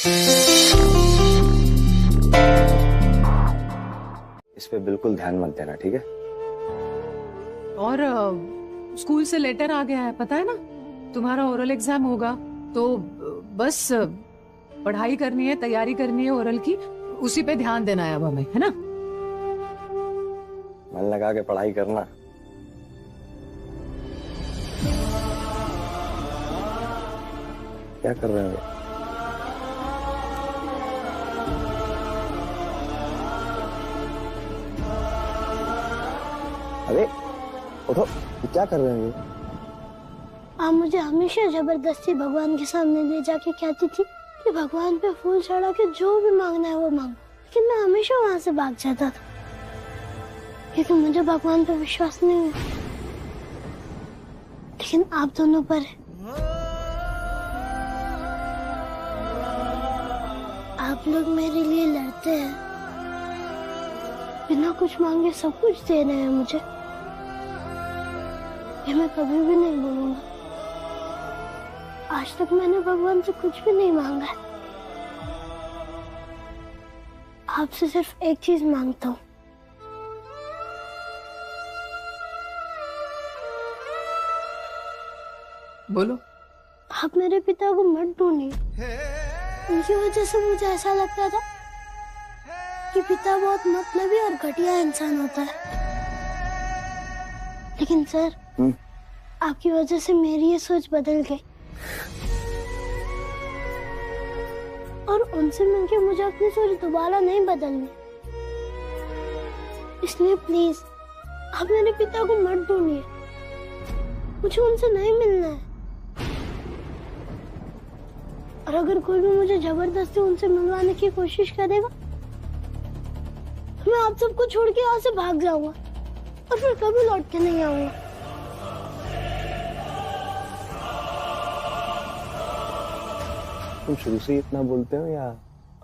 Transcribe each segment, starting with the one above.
इस पे बिल्कुल ध्यान मत देना, ठीक है? और स्कूल से लेटर आ गया है, पता है ना? तुम्हारा ओरल एग्जाम होगा, तो बस पढ़ाई करनी है, तैयारी करनी है ओरल की, उसी पे ध्यान देना है अब हमें, है ना? मन लगा के पढ़ाई करना। क्या कर रहे हो? अरे उठो, ये क्या कर रहे हैं? आप मुझे हमेशा जबरदस्ती भगवान के सामने ले जाके कहती थी कि भगवान पे फूल चढ़ा के जो भी मांगना है वो मांगो, लेकिन मैं हमेशा वहां से भाग जाता था क्योंकि मुझे भगवान पे विश्वास नहीं है। लेकिन आप दोनों पर है। आप लोग मेरे लिए लड़ते हैं, बिना कुछ मांगे सब कुछ दे रहे हैं मुझे। ये मैं कभी भी नहीं बोलूंगा। आज तक मैंने भगवान से कुछ भी नहीं मांगा है। आपसे सिर्फ एक चीज मांगता हूँ। बोलो। आप मेरे पिता को मत ढूंढिए। उनकी वजह से मुझे ऐसा लगता था कि पिता बहुत मतलबी और घटिया इंसान होता है, लेकिन सर आपकी वजह से मेरी ये सोच बदल गई और उनसे मिलके मुझे अपनी सोच दोबारा नहीं बदलनी। इसलिए प्लीज आप मेरे पिता को मत ढूंढिए, मुझे उनसे नहीं मिलना है। और अगर कोई भी मुझे जबरदस्ती उनसे मिलवाने की कोशिश करेगा तो मैं आप सबको छोड़ के यहाँ से भाग जाऊंगा और फिर कभी लौट के नहीं आऊंगा। तुम शुरू से ही इतना बोलते हो या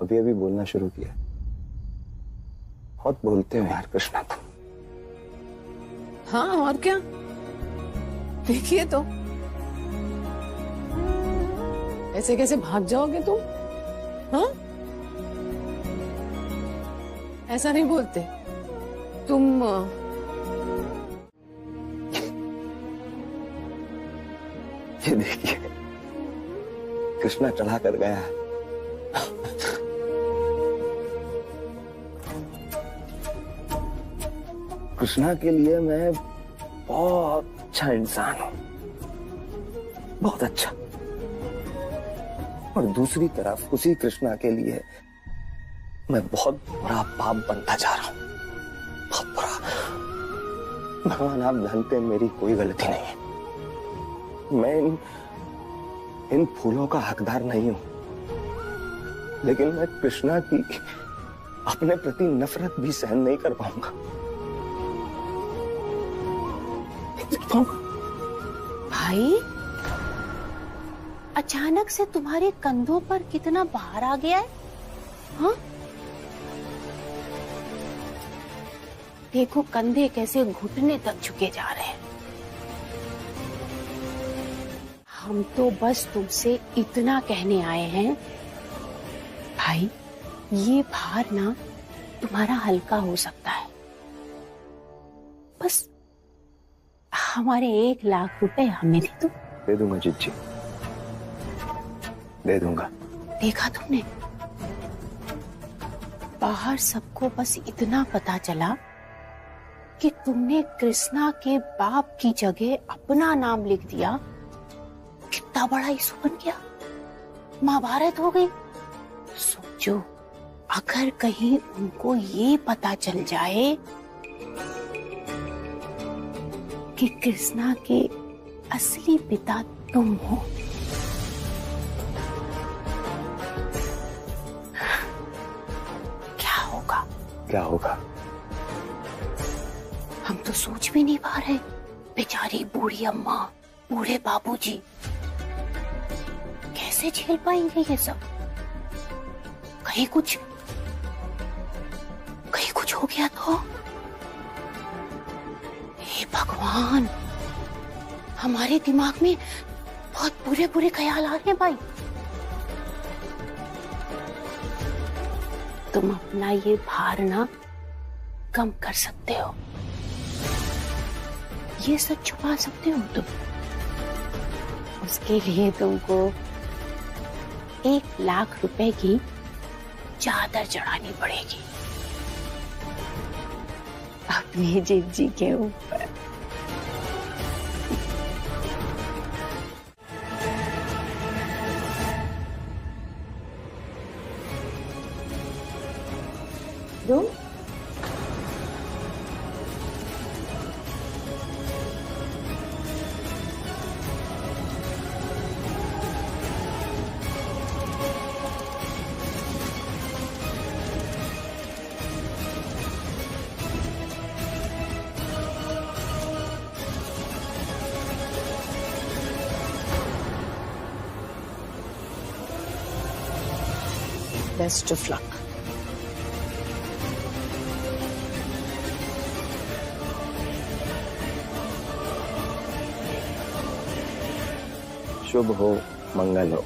अभी अभी बोलना शुरू किया? बहुत बोलते हो यार कृष्णा तुम। हाँ और क्या, देखिए तो ऐसे कैसे भाग जाओगे तुम? हाँ, ऐसा नहीं बोलते तुम। ये देखिए कृष्णा चढ़ा कर गया है। कृष्णा के लिए मैं बहुत अच्छा इंसान हूं, बहुत अच्छा। और दूसरी तरफ उसी कृष्णा के लिए मैं बहुत बुरा बाप बनता जा रहा हूं, बहुत बुरा। भगवान आप जानते हैं मेरी कोई गलती नहीं है। मैं इन फूलों का हकदार नहीं हूं, लेकिन मैं कृष्णा की अपने प्रति नफरत भी सहन नहीं कर पाऊंगा। भाई अचानक से तुम्हारे कंधों पर कितना भार आ गया है? हाँ, देखो कंधे कैसे घुटने तक झुके जा रहे हैं। हम तो बस तुमसे इतना कहने आए हैं भाई, ये भार ना तुम्हारा हल्का हो सकता है। बस हमारे 1 लाख रुपए हमें दे दो। दे दूंगा जीजी, दे दूंगा। देखा तुमने, बाहर सबको बस इतना पता चला कि तुमने कृष्णा के बाप की जगह अपना नाम लिख दिया। कितना बड़ा इशू बन गया, महाभारत हो गई। सोचो अगर कहीं उनको ये पता चल जाए कि कृष्णा के असली पिता तुम हो, क्या होगा? क्या होगा? हम तो सोच भी नहीं पा रहे। बेचारी बूढ़ी अम्मा, बूढ़े बाबूजी कैसे झेल पाएंगे ये सब? कहीं कुछ हो गया तो? हे भगवान, हमारे दिमाग में बहुत बुरे बुरे ख्याल आ रहे हैं भाई। तुम अपना ये भार ना कम कर सकते हो, ये सच छुपा सकते हो तुम। उसके लिए तुमको 1 लाख रुपए की चादर चढ़ानी पड़ेगी अपने जिज्जी के ऊपर। दो बेस्ट ऑफ लक। शुभ हो, मंगल हो।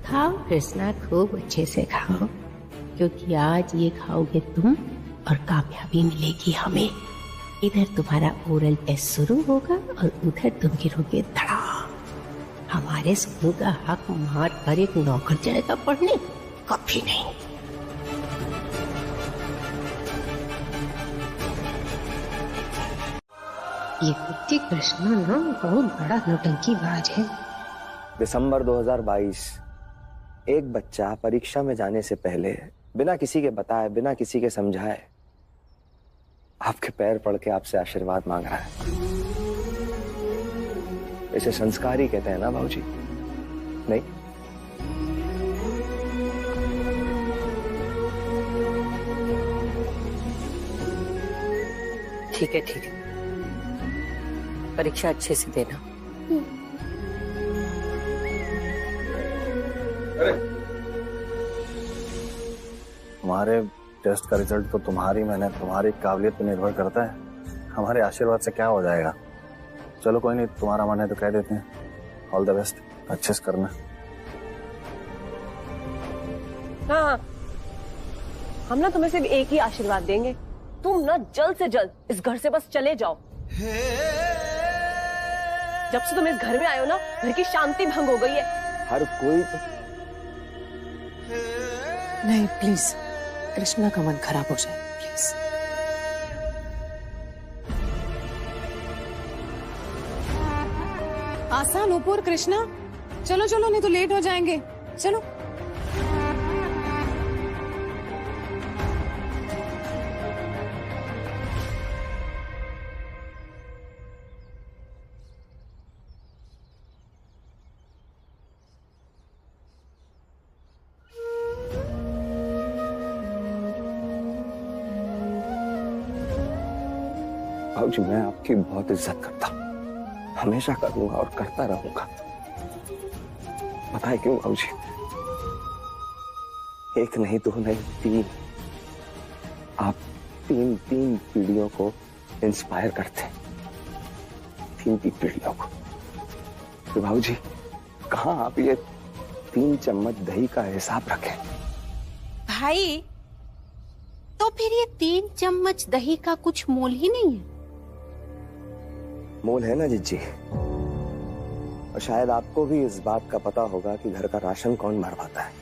खाओ कृष्णा, खूब अच्छे से खाओ, क्योंकि आज ये खाओगे तुम और कामयाबी मिलेगी हमें। इधर तुम्हारा ओरल टेस्ट शुरू होगा और उधर तुम गिरोगे धड़ा। हमारे स्कूल का हक मार कर एक नौकर जाएगा पढ़ने? कभी नहीं। ये कुत्ती कृष्णा ना बहुत बड़ा नौटंकीबाज है। दिसंबर 2022, एक बच्चा परीक्षा में जाने से पहले बिना किसी के बताए, बिना किसी के समझाए आपके पैर पड़ के आपसे आशीर्वाद मांग रहा है। इसे संस्कार ही कहते हैं ना भाऊजी? नहीं? ठीक है, ठीक है, परीक्षा अच्छे से देना। तुम्हारे टेस्ट का रिजल्ट तो तुम्हारी मेहनत, तुम्हारी काबिलियत पर निर्भर करता है। हमारे आशीर्वाद से क्या हो जाएगा? चलो कोई नहीं, तुम्हारा मन है तो कह देते हैं। ऑल द बेस्ट, अच्छे से करना। हाँ, हम ना तुम्हें सिर्फ एक ही आशीर्वाद देंगे, तुम ना जल्द से जल्द इस घर से बस चले जाओ। जब से तुम इस घर में आए हो ना, घर की शांति भंग हो गई है। हर कोई तो... नहीं प्लीज, कृष्णा का मन खराब हो जाए प्लीज। आसान ऊपर कृष्णा, चलो चलो, नहीं तो लेट हो जाएंगे। चलो। भाऊजी, मैं आपकी बहुत इज्जत करता हूँ, हमेशा करूंगा और करता रहूंगा। पता है क्यों भाऊजी? एक नहीं, दो नहीं, 3, आप तीन पीढ़ियों को इंस्पायर करते हैं। 3 पीढ़ियों को। तो भाऊजी, कहाँ आप ये 3 चम्मच दही का हिसाब रखें? भाई, तो फिर ये 3 चम्मच दही का कुछ मोल ही नहीं है? मोल है ना जिज्जी। और शायद आपको भी इस बात का पता होगा कि घर का राशन कौन भरवाता है।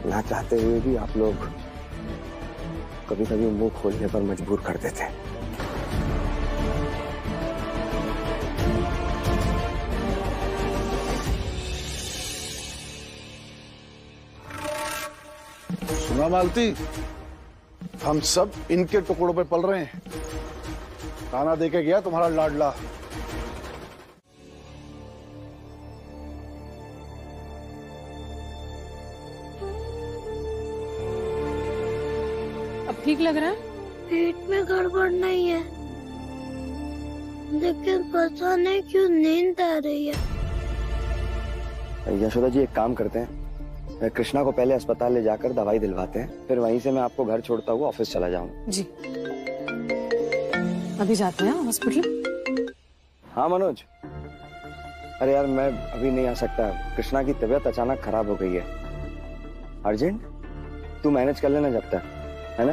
ना चाहते हुए भी आप लोग कभी कभी मुंह खोलने पर मजबूर कर देते हैं। सुना मालती, हम सब इनके टुकड़ों पे पल रहे हैं। खाना देके गया तुम्हारा लाडला। अब ठीक लग रहा है? पेट में गड़बड़ नहीं है, लेकिन पता नहीं क्यों नींद आ रही है। यशोदा जी, एक काम करते हैं, कृष्णा को पहले अस्पताल ले जाकर दवाई दिलवाते हैं, फिर वहीं से मैं आपको घर छोड़ता हुआ ऑफिस चला जाऊंगा। जी, अभी जाते हैं हॉस्पिटल। हाँ मनोज, अरे यार मैं अभी नहीं आ सकता, कृष्णा की तबीयत अचानक खराब हो गई है। अर्जेंट? तू मैनेज कर लेना जब तक, है ना?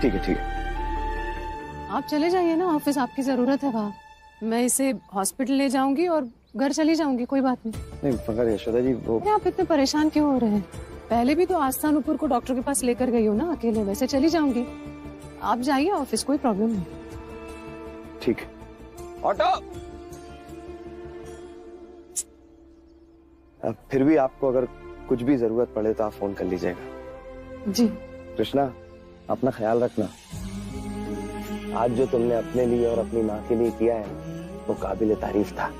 ठीक है ठीक है। आप चले जाइए ना, ऑफिस आपकी जरूरत है वहाँ। मैं इसे हॉस्पिटल ले जाऊंगी और घर चली जाऊंगी, कोई बात नहीं। नहीं मगर यशोदा जी वो आप इतने परेशान क्यों हो रहे हैं? पहले भी तो आस्था नूपुर को डॉक्टर के पास लेकर गई हो ना अकेले, वैसे चली जाऊंगी। आप जाइए ऑफिस, कोई प्रॉब्लम नहीं। ठीक है। ऑटो। अब फिर भी आपको अगर कुछ भी जरूरत पड़े तो आप फोन कर लीजिएगा। जी। कृष्णा, अपना ख्याल रखना। आज जो तुमने अपने लिए और अपनी माँ के लिए किया है वो काबिल तारीफ था।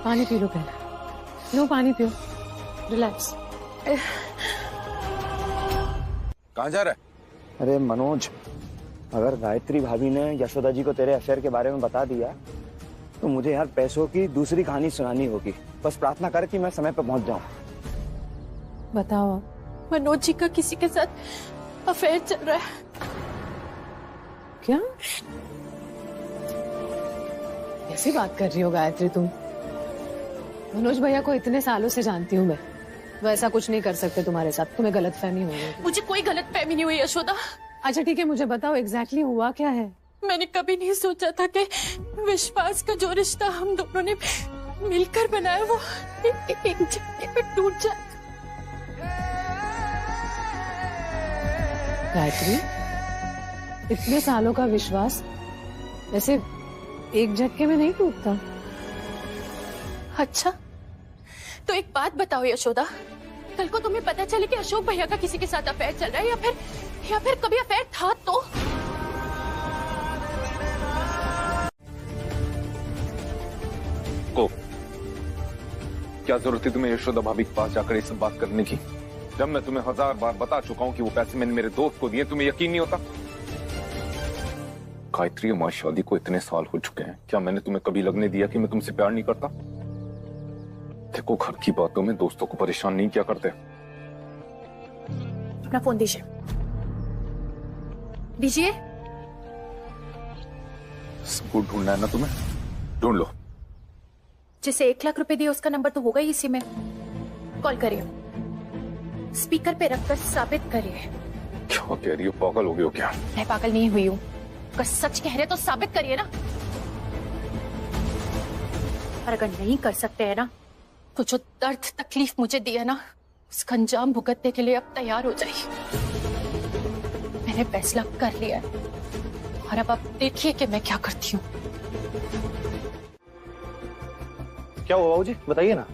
पानी पी लो पहले। लो पानी पियो, रिलैक्स। कहाँ जा रहा है? अरे मनोज, अगर गायत्री भाभी ने यशोदा जी को तेरे अफेयर के बारे में बता दिया तो मुझे यार पैसों की दूसरी कहानी सुनानी होगी। बस प्रार्थना कर कि मैं समय पर पहुंच जाऊं। बताओ। मनोज जी का किसी के साथ अफेयर चल रहा है। क्या? कैसी बात कर रही हो गायत्री तुम? मनोज भैया को इतने सालों से जानती हूँ मैं, वो ऐसा कुछ नहीं कर सकते तुम्हारे साथ। तुम्हें गलतफहमी हुई है। मुझे कोई गलतफहमी नहीं हुई यशोदा। अच्छा ठीक है, मुझे बताओ एग्जैक्टली हुआ क्या है? मैंने कभी नहीं सोचा था कि विश्वास का जो रिश्ता हम दोनों ने मिलकर बनाया वो एक झटके में टूट जाए। गायत्री, इतने सालों का विश्वास वैसे एक झटके में नहीं टूटता। अच्छा तो एक बात बताओ यशोदा, कल को तुम्हें पता चले कि अशोक भैया का किसी के साथ अफेयर चल रहा है या फिर कभी अफेयर था तो? को क्या जरूरत है तुम्हें यशोदा भाभी के पास जाकर ये सब बात करने की, जब मैं तुम्हें 1000 बार बता चुका हूं कि वो पैसे मैंने मेरे दोस्त को दिए। तुम्हें यकीन नहीं होता? गायत्री, हमारी शादी को इतने साल हो चुके हैं, क्या मैंने तुम्हें कभी लगने दिया कि मैं तुमसे प्यार नहीं करता? देखो, घर की बातों में दोस्तों को परेशान नहीं किया करते। अपना फोन दीजिए। दीजिए। सबूत ढूंढना है ना तुम्हें? ढूंढ लो। जिसे 1 लाख रुपए दिए उसका नंबर तो होगा ही इसी में। कॉल करिए, स्पीकर पे रखकर साबित करिए। क्या कह रही हो? पागल हो गई हो क्या? मैं पागल नहीं हुई हूँ, अगर सच कह रहे तो साबित करिए ना। और अगर नहीं कर सकते हैं ना तो जो दर्द तकलीफ मुझे दिया ना उसका अंजाम भुगतने के लिए अब तैयार हो जाइए। मैंने फैसला कर लिया है और अब आप देखिए कि मैं क्या करती हूँ। क्या हुआ बाबूजी, बताइए ना।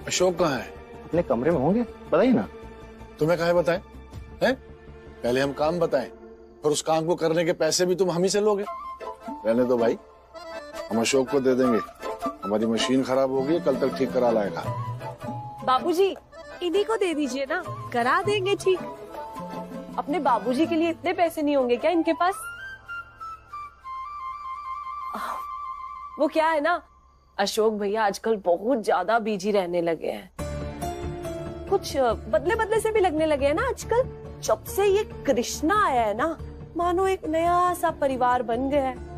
अशोक कहाँ है? अपने कमरे में होंगे, बताइए ना। तुम्हें कहाँ बताएं? हैं? पहले हम काम बताएं और उस काम को करने के पैसे भी तुम हम ही से लोगे। रहने दो भाई, हम अशोक को दे देंगे। हमारी मशीन खराब हो गई, कल तक ठीक करा लाएगा। बाबूजी, इन्हीं को दे दीजिए ना, करा देंगे ठीक। अपने बाबूजी के लिए इतने पैसे नहीं होंगे क्या इनके पास? वो क्या है ना, अशोक भैया आजकल बहुत ज्यादा बिजी रहने लगे हैं, कुछ बदले बदले से भी लगने लगे हैं ना आजकल। जब से ये कृष्णा आया है ना, मानो एक नया सा परिवार बन गया है,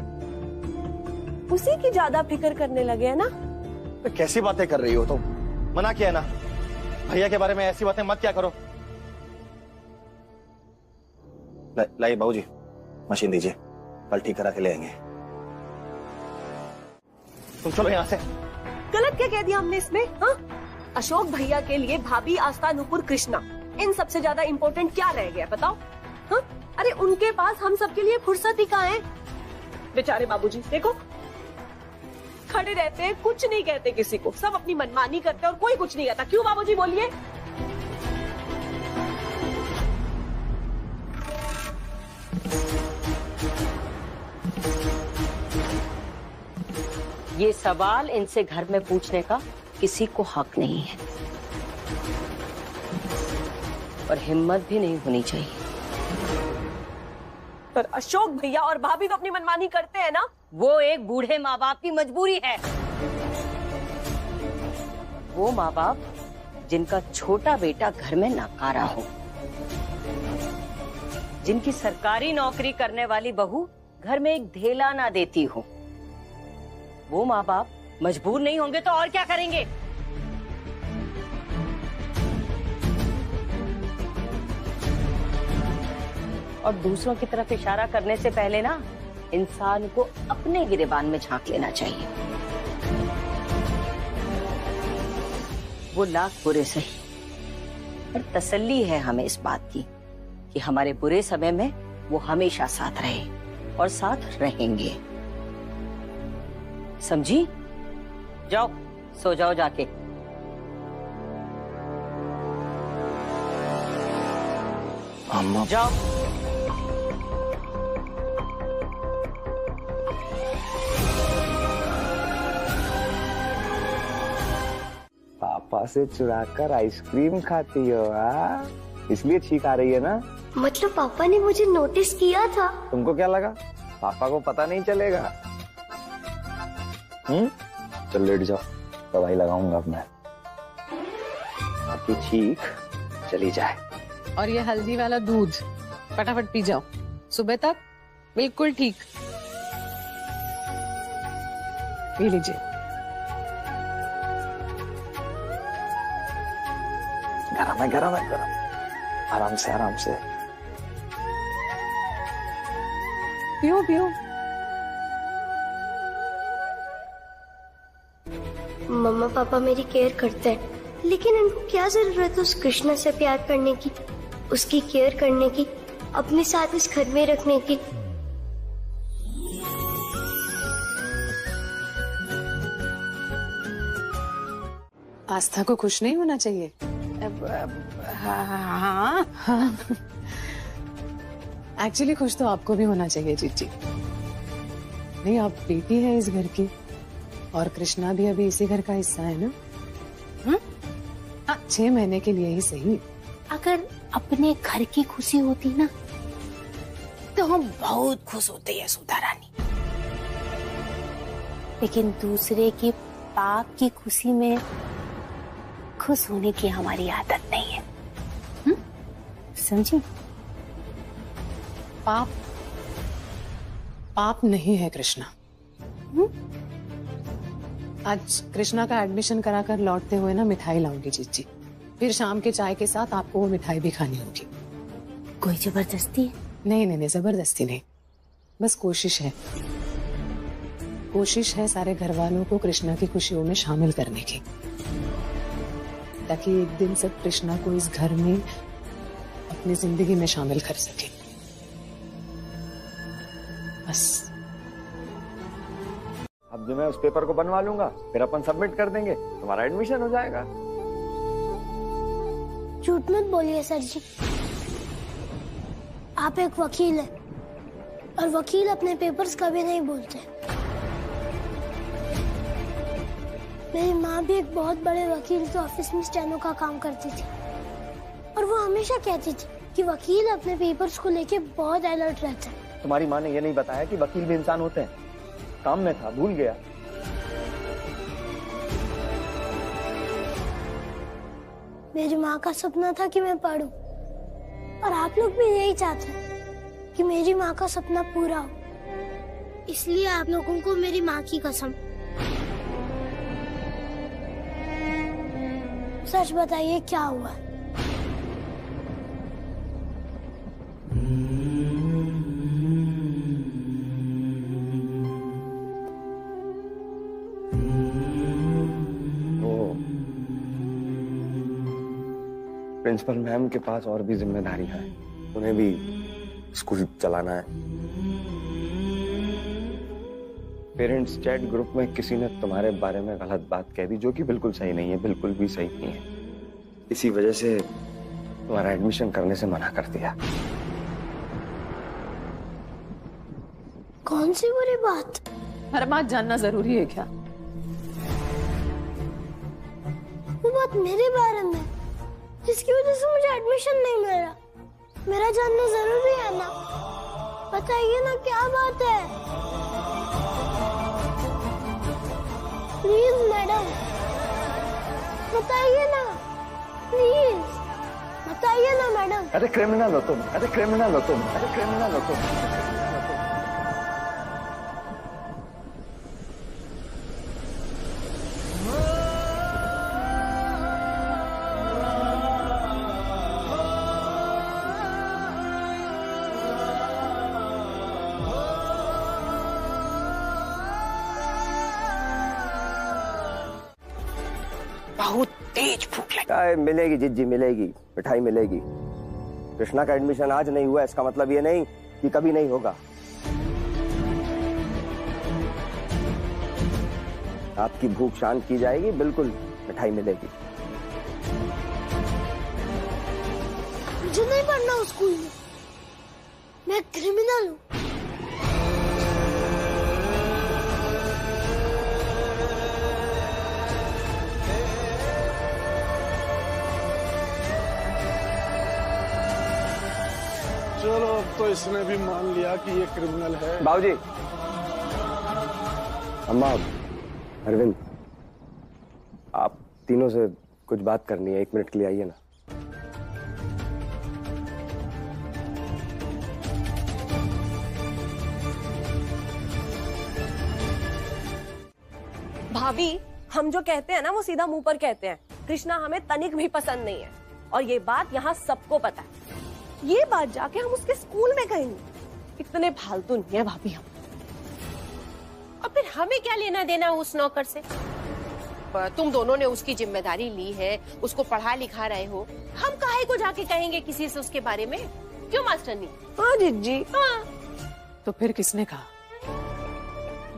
उसी की ज्यादा फिक्र करने लगे हैं ना। तो कैसी बातें कर रही हो तुम? मना किया है ना, भैया के बारे में ऐसी बातें मत क्या करो। लाइए बाबूजी, मशीन दीजिए, कल ठीक करा के ले आएंगे। तुम चलो यहाँ से। गलत क्या कह दिया हमने इसमें? हाँ? अशोक भैया के लिए भाभी, आस्था, नुपुर, कृष्णा, इन सबसे ज्यादा इम्पोर्टेंट क्या रह गया बताओ? हाँ? अरे उनके पास हम सबके लिए फुर्सत ही कहाँ है? बेचारे बाबूजी देखो, खड़े रहते हैं, कुछ नहीं कहते किसी को, सब अपनी मनमानी करते हैं और कोई कुछ नहीं कहता। क्यों बाबूजी बोलिए? ये सवाल इनसे घर में पूछने का किसी को हक नहीं है। और हिम्मत भी नहीं होनी चाहिए। पर अशोक भैया और भाभी तो अपनी मनमानी करते हैं ना। वो एक बूढ़े माँ बाप की मजबूरी है। वो माँ बाप जिनका छोटा बेटा घर में नकारा हो, जिनकी सरकारी नौकरी करने वाली बहू घर में एक ढेला ना देती हो, वो माँ बाप मजबूर नहीं होंगे तो और क्या करेंगे? और दूसरों की तरफ इशारा करने से पहले ना इंसान को अपने गिरेबान में झांक लेना चाहिए। वो लाख बुरे सही, पर तसल्ली है हमें इस बात की कि हमारे बुरे समय में वो हमेशा साथ रहे और साथ रहेंगे। समझी? जाओ सो जाओ जाके। अम्मा जाओ। पापा से चुराकर आइसक्रीम खाती हो? इसलिए छींक आ रही है ना? मतलब पापा ने मुझे नोटिस किया था। तुमको क्या लगा पापा को पता नहीं चलेगा? चल लेट जाओ, दवाई लगाऊंगा अब मैं। आपकी छींक चली जाए। और ये हल्दी वाला दूध फटाफट पी जाओ, सुबह तक बिल्कुल ठीक। पी लीजिए। गरम है गरम है गरम। आराम से आराम से पियो पियो। मम्मा पापा मेरी केयर करते हैं, लेकिन इनको क्या जरूरत है उस कृष्णा से प्यार करने की, उसकी केयर करने की, अपने साथ इस घर में रखने की। आस्था को खुश नहीं होना चाहिए। हाँ एक्चुअली खुश तो आपको भी होना चाहिए जीजी। नहीं, आप बेटी है इस घर की और कृष्णा भी अभी इसी घर का हिस्सा है ना। हाँ 6 महीने के लिए ही सही। अगर अपने घर की खुशी होती ना तो हम बहुत खुश होते हैं सुधा रानी, लेकिन दूसरे की पाप की खुशी में खुश होने की हमारी आदत नहीं है। समझी? पाप पाप नहीं है कृष्णा। आज कृष्णा का एडमिशन कराकर लौटते हुए ना मिठाई लाऊंगी जीजी, फिर शाम के चाय के साथ आपको वो मिठाई भी खानी होगी। कोई जबरदस्ती? नहीं नहीं नहीं, जबरदस्ती नहीं, बस कोशिश है। कोशिश है सारे घर वालों को कृष्णा की खुशियों में शामिल करने की, ताकि एक दिन सब कृष्णा को इस घर में अपनी जिंदगी में शामिल कर सके। बस अब जो मैं उस पेपर को बनवा लूंगा, फिर अपन सबमिट कर देंगे, तुम्हारा एडमिशन हो जाएगा। झूठ मत बोलिए सर जी, आप एक वकील हैं और वकील अपने पेपर्स कभी नहीं बोलते। मेरी माँ भी एक बहुत बड़े वकील के ऑफिस में स्टेनो का काम करती थी और वो हमेशा कहती थी कि वकील अपने पेपर्स को लेके बहुत अलर्ट रहते हैं। तुम्हारी माँ ने ये नहीं बताया कि वकील भी इंसान होते हैं? काम में था, भूल गया। मेरी माँ का सपना था कि मैं पढूं और आप लोग भी यही चाहते हैं कि मेरी माँ का सपना पूरा हो, इसलिए आप लोगों को मेरी माँ की कसम। सच बताइए क्या हुआ? प्रिंसिपल मैम के पास और भी जिम्मेदारियां हैं, उन्हें भी स्कूल चलाना है। पेरेंट्स चैट ग्रुप में किसी ने तुम्हारे बारे में गलत बात कह दी, जो कि बिल्कुल सही नहीं है, बिल्कुल भी सही नहीं है। इसी वजह से तुम्हारा एडमिशन करने से मना कर दिया। कौन सी बुरी बात? हर बात जानना जरूरी है क्या? वो बात मेरे बारे में, जिसकी वजह से मुझे एडमिशन नहीं मिल रहा। मेरा जानना जरूरी है ना, बताइए ना क्या बात है। प्लीज मैडम बताइए ना, प्लीज बताइए ना मैडम। अरे क्रिमिनल हो तुम, अरे क्रिमिनल हो तुम, अरे क्रिमिनल हो तुम। बहुत तेज भूख लगी। चाय मिलेगी जिज्जी, मिलेगी, मिठाई मिलेगी। कृष्णा का एडमिशन आज नहीं हुआ इसका मतलब ये नहीं कि कभी नहीं होगा। आपकी भूख शांत की जाएगी, बिल्कुल मिठाई मिलेगी। मुझे नहीं पढ़ना उस स्कूल में, मैं क्रिमिनल हूँ। चलो अब तो इसने भी मान लिया कि ये क्रिमिनल है। बाबूजी, अम्मा, अरविंद, आप तीनों से कुछ बात करनी है, 1 मिनट के लिए आइए ना। भाभी, हम जो कहते हैं ना वो सीधा मुंह पर कहते हैं। कृष्णा हमें तनिक भी पसंद नहीं है और ये बात यहाँ सबको पता है। ये बात जाके हम उसके स्कूल में कहेंगे। इतने फालतू नहीं है भाभी हम। और फिर हमें क्या लेना देना उस नौकर से? तुम दोनों ने उसकी जिम्मेदारी ली है, उसको पढ़ा लिखा रहे हो, हम काहे को जाके कहेंगे किसी से उसके बारे में? क्यों मास्टरनी? हाँ जिज्जी, हाँ। तो फिर किसने कहा?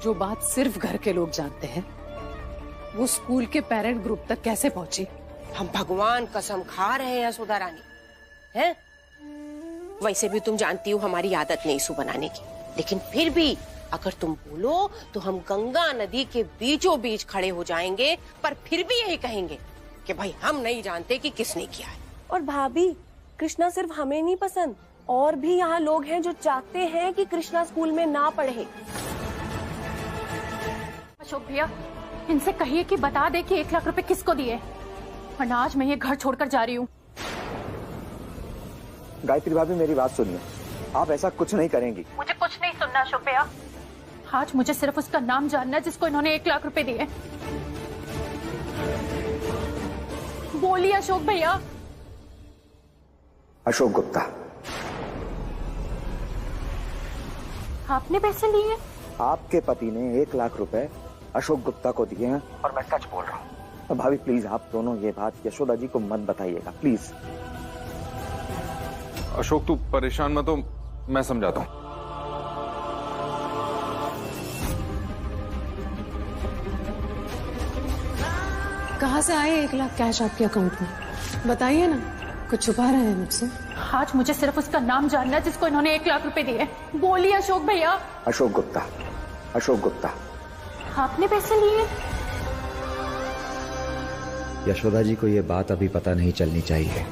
जो बात सिर्फ घर के लोग जानते हैं वो स्कूल के पेरेंट ग्रुप तक कैसे पहुंची? हम भगवान कसम खा रहे हैं सुधा रानी, हैं? वैसे भी तुम जानती हो हमारी आदत नहीं सू बनाने की, लेकिन फिर भी अगर तुम बोलो तो हम गंगा नदी के बीचों बीच खड़े हो जाएंगे, पर फिर भी यही कहेंगे कि भाई हम नहीं जानते कि किसने किया है। और भाभी, कृष्णा सिर्फ हमें नहीं पसंद, और भी यहाँ लोग हैं जो चाहते हैं कि कृष्णा स्कूल में ना पढ़े। अशोक भैया, इनसे कहिए कि बता दे कि 1 लाख रुपए किसको दिए, वरना आज मैं ये घर छोड़कर जा रही हूँ। गायत्री भाभी, मेरी बात सुनिए, आप ऐसा कुछ नहीं करेंगी। मुझे कुछ नहीं सुनना अशोक भैया। आज मुझे सिर्फ उसका नाम जानना है जिसको इन्होंने 1 लाख रुपए दिए। बोलिए अशोक भैया। अशोक गुप्ता। आपने पैसे लिए? आपके पति ने 1 लाख रुपए अशोक गुप्ता को दिए हैं और मैं सच बोल रहा हूँ। तो भाभी प्लीज आप दोनों ये बात यशोदा जी को मत बताइएगा, प्लीज। अशोक तू परेशान मत हो, मैं समझाता हूँ। कहाँ से आए 1 लाख कैश आपके अकाउंट में? बताइए ना, कुछ छुपा रहे हैं मुझसे? आज मुझे सिर्फ उसका नाम जानना है जिसको इन्होंने 1 लाख रुपए दिए। बोलिए अशोक भैया। अशोक गुप्ता। अशोक गुप्ता। आपने पैसे लिए? यशोदा जी को ये बात अभी पता नहीं चलनी चाहिए,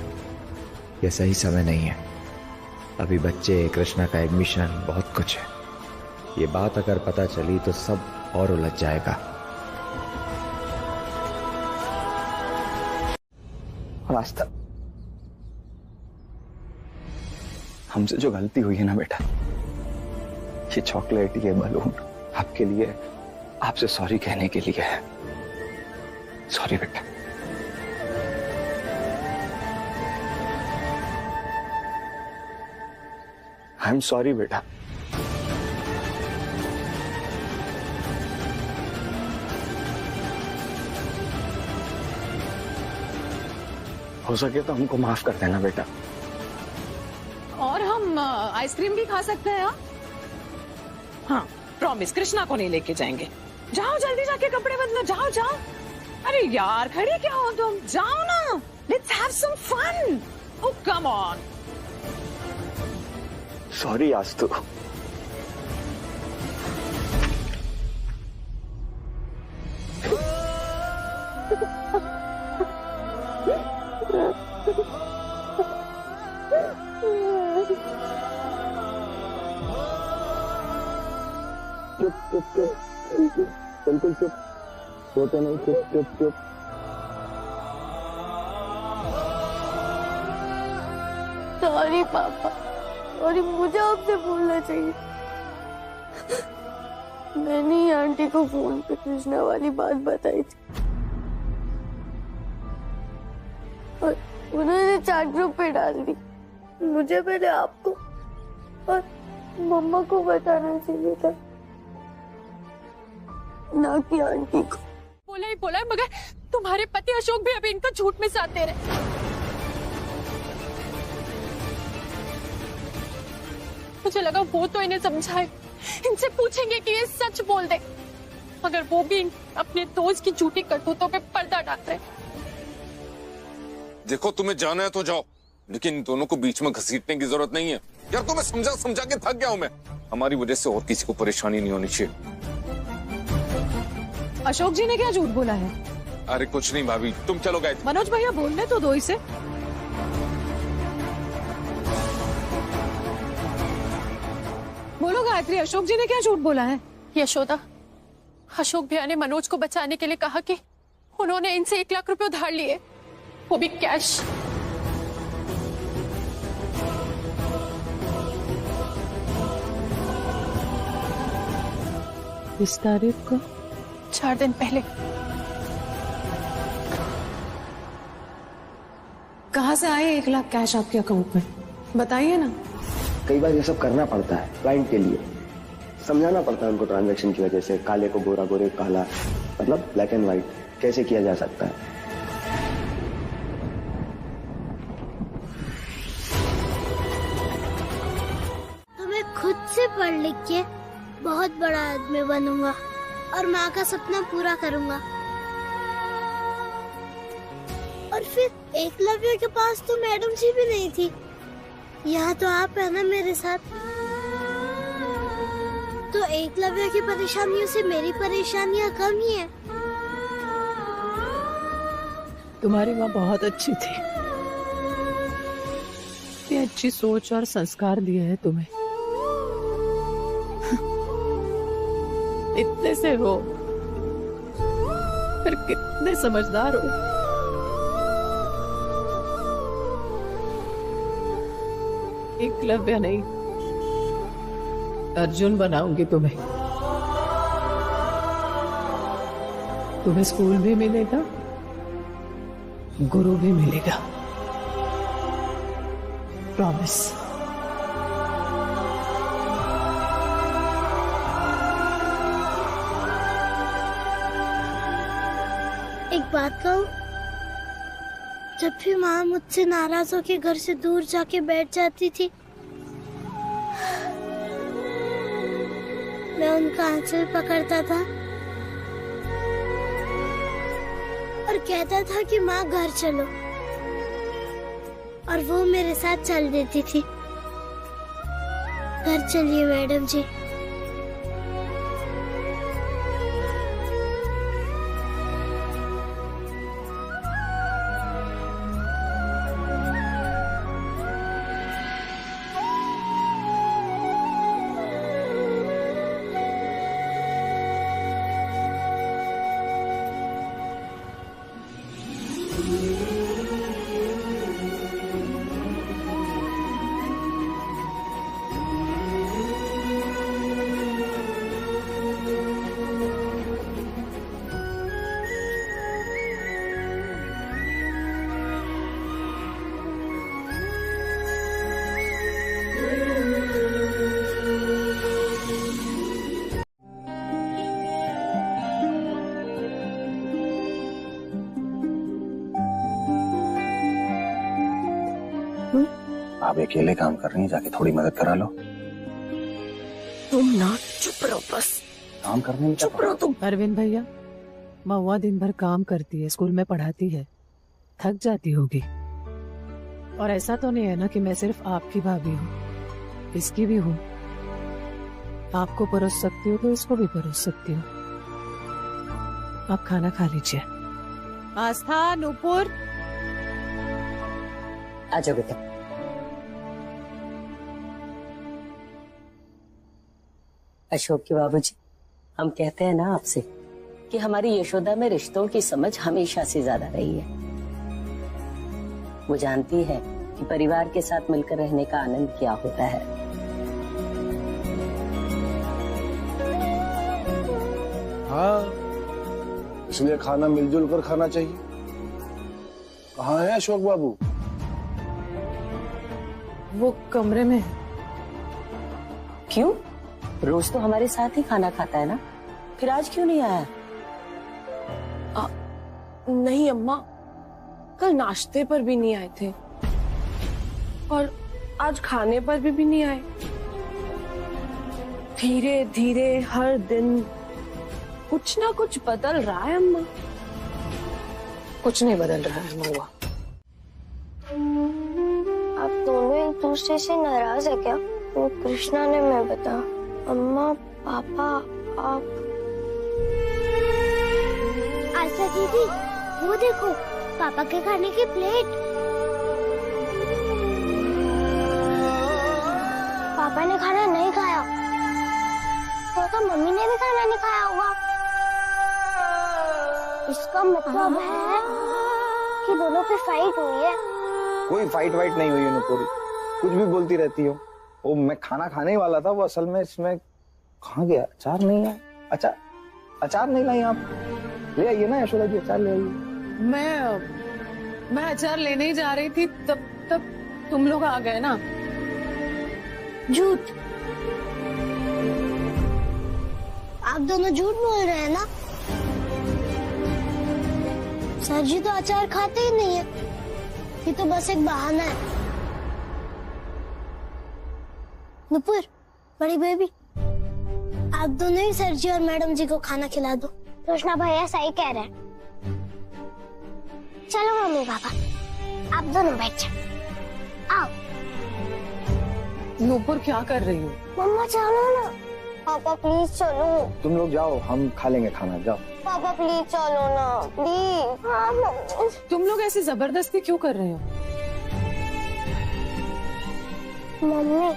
ये सही समय नहीं है। अभी बच्चे, कृष्णा का एडमिशन, बहुत कुछ है। ये बात अगर पता चली तो सब और उलझ जाएगा। और आज तक हमसे जो गलती हुई है ना बेटा, ये चॉकलेट, ये बलून आपके लिए, आपसे सॉरी कहने के लिए है। सॉरी बेटा। आई एम सॉरी बेटा। हो सके तो हमको माफ कर देना बेटा। और हम आइसक्रीम भी खा सकते हैं। हाँ, प्रॉमिस, कृष्णा को नहीं लेके जाएंगे। जाओ जल्दी जाके कपड़े बदलो, जाओ जाओ। अरे यार, खड़ी क्या हो तुम? जाओ ना, let's have some fun. Oh come on. Sorry आज तो। चुप चुप चुप, बिल्कुल चुप, रोते नहीं, चुप चुप चुप। सॉरी पापा, सॉरी, मुझे आपसे बोलना चाहिए। मैंने ही आंटी को फोन पे कृष्णा वाली बात बताई थी और उन्होंने चैट ग्रुप पे डाल दी। मुझे पहले आपको और मम्मा को बताना चाहिए था, ना कि आंटी को। बोला ही बोला है, मगर तुम्हारे पति अशोक भी अभी इनका झूठ में साथ दे रहे। मुझे लगा वो तो इन्हें समझाए, इनसे पूछेंगे कि ये सच बोल दे, मगर वो भी अपने दोस्त की झूठी करतूतों पे पर्दा डाल रहे। देखो तुम्हें जाना है तो जाओ, लेकिन इन दोनों को बीच में घसीटने की जरूरत नहीं है। यार तुम्हें समझा समझा के थक गया हूं मैं। हमारी वजह से और किसी को परेशानी नहीं होनी चाहिए। अशोक जी ने क्या झूठ बोला है? अरे कुछ नहीं भाभी, तुम चलो गए। मनोज भैया बोलने तो दो इसे। बोलो गायत्री, अशोक जी ने क्या झूठ बोला है? यशोदा, अशोक भैया ने मनोज को बचाने के लिए कहा कि उन्होंने इनसे 1 लाख रुपए उधार लिए, वो भी कैश। इस तारीख को 4 दिन पहले। कहाँ से आए 1 लाख कैश आपके अकाउंट में? बताइए ना। कई बार ये सब करना पड़ता है क्लाइंट के लिए, समझाना पड़ता है उनको ट्रांजैक्शन की वजह से। काले को गोरा, गोरे को काला, मतलब ब्लैक एंड व्हाइट कैसे किया जा सकता है। तो मैं खुद से पढ़ लिख के बहुत बड़ा आदमी बनूंगा और माँ का सपना पूरा करूंगा। और फिर एकलव्य के पास तो मैडम जी भी नहीं थी, यहाँ तो आप है ना मेरे साथ। तो एकलव्य की परेशानियों से मेरी परेशानियाँ कम ही है। तुम्हारी माँ बहुत अच्छी थी, इतनी अच्छी सोच और संस्कार दिए हैं तुम्हें। इतने से हो पर कितने समझदार हो। एकलव्य नहीं, अर्जुन बनाऊंगी तुम्हें। तुम्हें स्कूल भी मिलेगा, गुरु भी मिलेगा, प्रॉमिस। एक बात कहूं, जब भी माँ मुझसे नाराज होकर घर से दूर जाके बैठ जाती थी, मैं उनका आंचल पकड़ता था और कहता था कि माँ घर चलो, और वो मेरे साथ चल देती थी। घर चलिए मैडम जी। आप अकेले काम कर रही हैं, जाके थोड़ी मदद करा लो। तुम ना चुप रहो, बस काम करने में चुप रहो तुम। अरविंद भैया, महुआ दिन भर काम करती है, स्कूल में पढ़ाती है, थक जाती होगी। और ऐसा तो नहीं है ना कि मैं सिर्फ आपकी भाभी हूँ, इसकी भी हूँ। आपको परोस सकती हो तो इसको भी परोस सकती हो। आप खाना खा लीजिए। आस्था, नूपुर, आ जाओ बेटा। अशोक के बाबूजी, हम कहते हैं ना आपसे कि हमारी यशोदा में रिश्तों की समझ हमेशा से ज्यादा रही है। वो जानती है कि परिवार के साथ मिलकर रहने का आनंद क्या होता है। हाँ, इसलिए खाना मिलजुल कर खाना चाहिए। कहाँ है अशोक बाबू? वो कमरे में। क्यों? रोज तो हमारे साथ ही खाना खाता है ना, फिर आज क्यों नहीं आया? नहीं अम्मा, कल नाश्ते पर भी नहीं आए थे और आज खाने पर भी नहीं आए। धीरे धीरे हर दिन कुछ ना कुछ बदल रहा है अम्मा। कुछ नहीं बदल रहा है महुआ। आप दोनों एक दूसरे से नाराज है क्या? वो कृष्णा ने मैं बता। अम्मा पापा आप। आशा दीदी वो देखो, पापा के खाने की प्लेट। पापा ने खाना नहीं खाया तो मम्मी ने भी खाना नहीं खाया होगा। इसका मतलब है कि दोनों पे फाइट हुई है। कोई फाइट वाइट नहीं हुई है नुपुर, कुछ भी बोलती रहती हो। वो मैं खाना खाने ही वाला था, वो असल में इसमें कहाँ गया? अचार नहीं है। अचार नहीं लाई आप? ले आइए ना यशोदा जी, अचार ले आइए। मैं अचार लेने ही जा रही थी, तब तुम लोग आ गए ना। झूठ, आप दोनों झूठ बोल रहे हैं ना। सर जी तो अचार खाते ही नहीं है, ये तो बस एक बहाना है। नुपुर, बड़ी बेबी, आप दोनों ही सर जी और मैडम जी को खाना खिला दो। कृष्णा भैया सही कह रहे हैं। चलो मम्मी पापा, आप दोनों बैठ जाओ। आओ। नुपुर क्या कर रही हो? मम्मा चलो ना। पापा प्लीज चलो। तुम लोग जाओ, हम खा लेंगे खाना, जाओ। पापा प्लीज चलो ना, प्लीज। हाँ मम्मी। तुम लोग ऐसे जबरदस्ती क्यों कर रहे हो? मम्मी,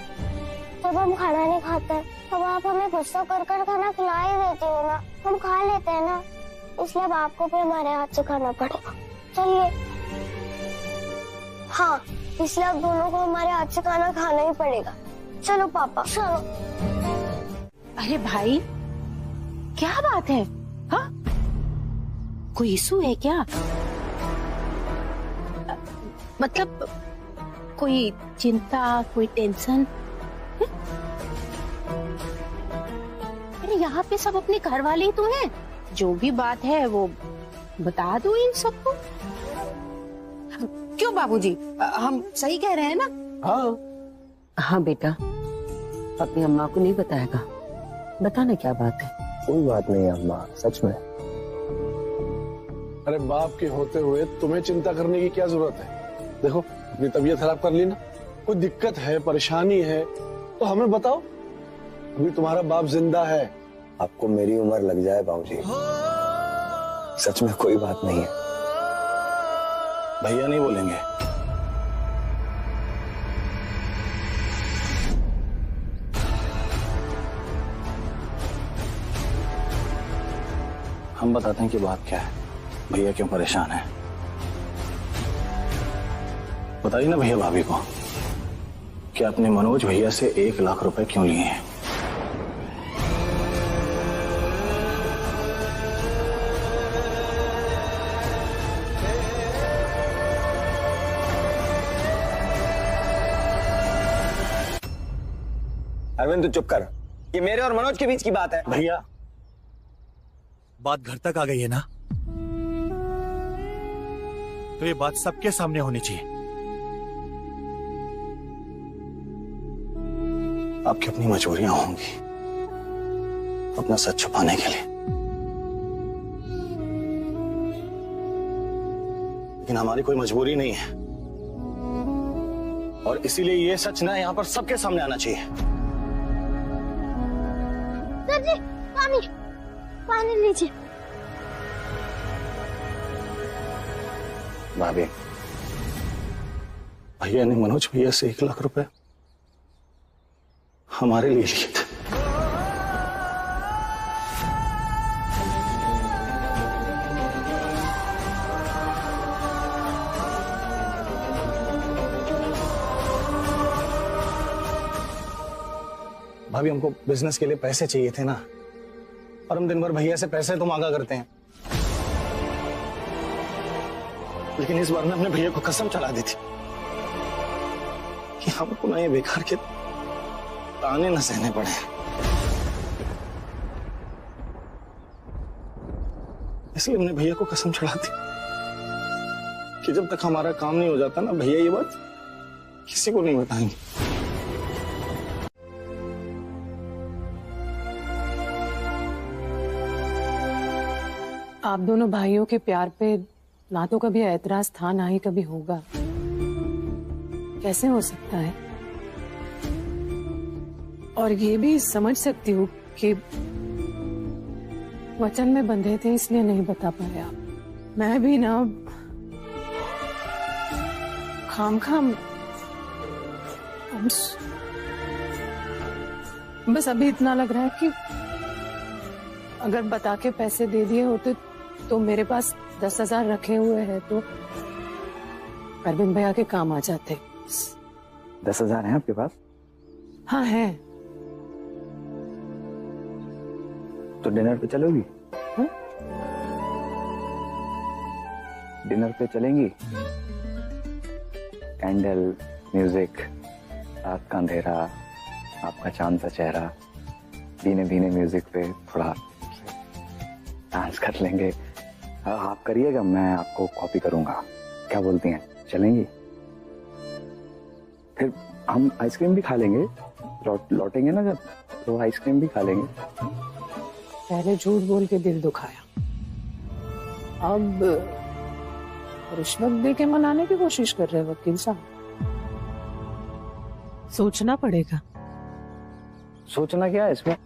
जब हम खाना नहीं खाते तब आप हमें गुस्सा कर खाना खिला ही देती हो ना। हम खा लेते हैं ना, इसलिए अब आपको भी हमारे हाथ से खाना पड़ेगा। चलिए। हाँ, इसलिए अब दोनों को हमारे हाथ से खाना खाना ही पड़ेगा। चलो पापा, चलो। अरे भाई, क्या बात है? हाँ, कोई इशू है क्या? मतलब कोई चिंता, कोई टेंशन? अरे यहाँ पे सब अपने घर वाले ही तो हैं। जो भी बात है वो बता दो इन सबको। क्यों बाबूजी, हम सही कह रहे हैं ना? हाँ बेटा, अपनी अम्मा को नहीं बताएगा? बता ना क्या बात है। कोई बात नहीं अम्मा, सच में। अरे बाप के होते हुए तुम्हें चिंता करने की क्या जरूरत है? देखो, अपनी तबीयत खराब कर ली ना, कोई दिक्कत है, परेशानी है तो हमें बताओ। अभी तुम्हारा बाप जिंदा है। आपको मेरी उम्र लग जाए बाबूजी, सच में कोई बात नहीं है। भैया नहीं बोलेंगे। हम बताते हैं कि बात क्या है, भैया क्यों परेशान है। बताइए ना भैया भाभी को कि आपने मनोज भैया से 1 लाख रुपए क्यों लिए हैं। अरविंद तू चुप कर, ये मेरे और मनोज के बीच की बात है। भैया, बात घर तक आ गई है ना, तो ये बात सबके सामने होनी चाहिए। आपकी अपनी मजबूरियां होंगी अपना सच छुपाने के लिए, लेकिन हमारी कोई मजबूरी नहीं है और इसीलिए ये सच ना यहाँ पर सबके सामने आना चाहिए। सर जी, पानी लीजिए। भाभी, भैया ने मनोज भैया से 1 लाख रुपए हमारे लिए लिए थे। भाभी हमको बिजनेस के लिए पैसे चाहिए थे ना, और हम दिन भर भैया से पैसे तो मांगा करते हैं, लेकिन इस बार मैं अपने भैया को कसम चढ़ा दी थी कि हमको ना ये बेकार के ताने न सहने पड़े। इसलिए हमने भैया को कसम चढ़ा दी कि जब तक हमारा काम नहीं हो जाता ना, भैया ये बात किसी को नहीं बताएंगे। आप दोनों भाइयों के प्यार पे ना तो कभी ऐतराज था, ना ही कभी होगा। कैसे हो सकता है? और ये भी समझ सकती हूँ कि वचन में बंधे थे इसलिए नहीं बता पाए आप। मैं भी ना खाम बस अभी इतना लग रहा है कि अगर बता के पैसे दे दिए होते तो मेरे पास 10,000 रखे हुए हैं तो अरविंद भैया के काम आ जाते। 10,000 हैं आपके पास? हाँ है। तो डिनर पे चलोगी? डिनर पे चलेंगी? कैंडल, म्यूजिक, रात का अंधेरा, आपका चांद सा चेहरा, धीमे धीमे म्यूजिक पे थोड़ा डांस कर लेंगे। आप करिएगा, मैं आपको कॉपी करूंगा। क्या बोलती हैं, चलेंगी? फिर हम आइसक्रीम भी खा लेंगे, लौटेंगे ना जब, तो आइसक्रीम भी खा लेंगे। पहले झूठ बोल के दिल दुखाया, अब रिश्वत दे के मनाने की कोशिश कर रहे वकील साहब। सोचना पड़ेगा। सोचना क्या है इसमें?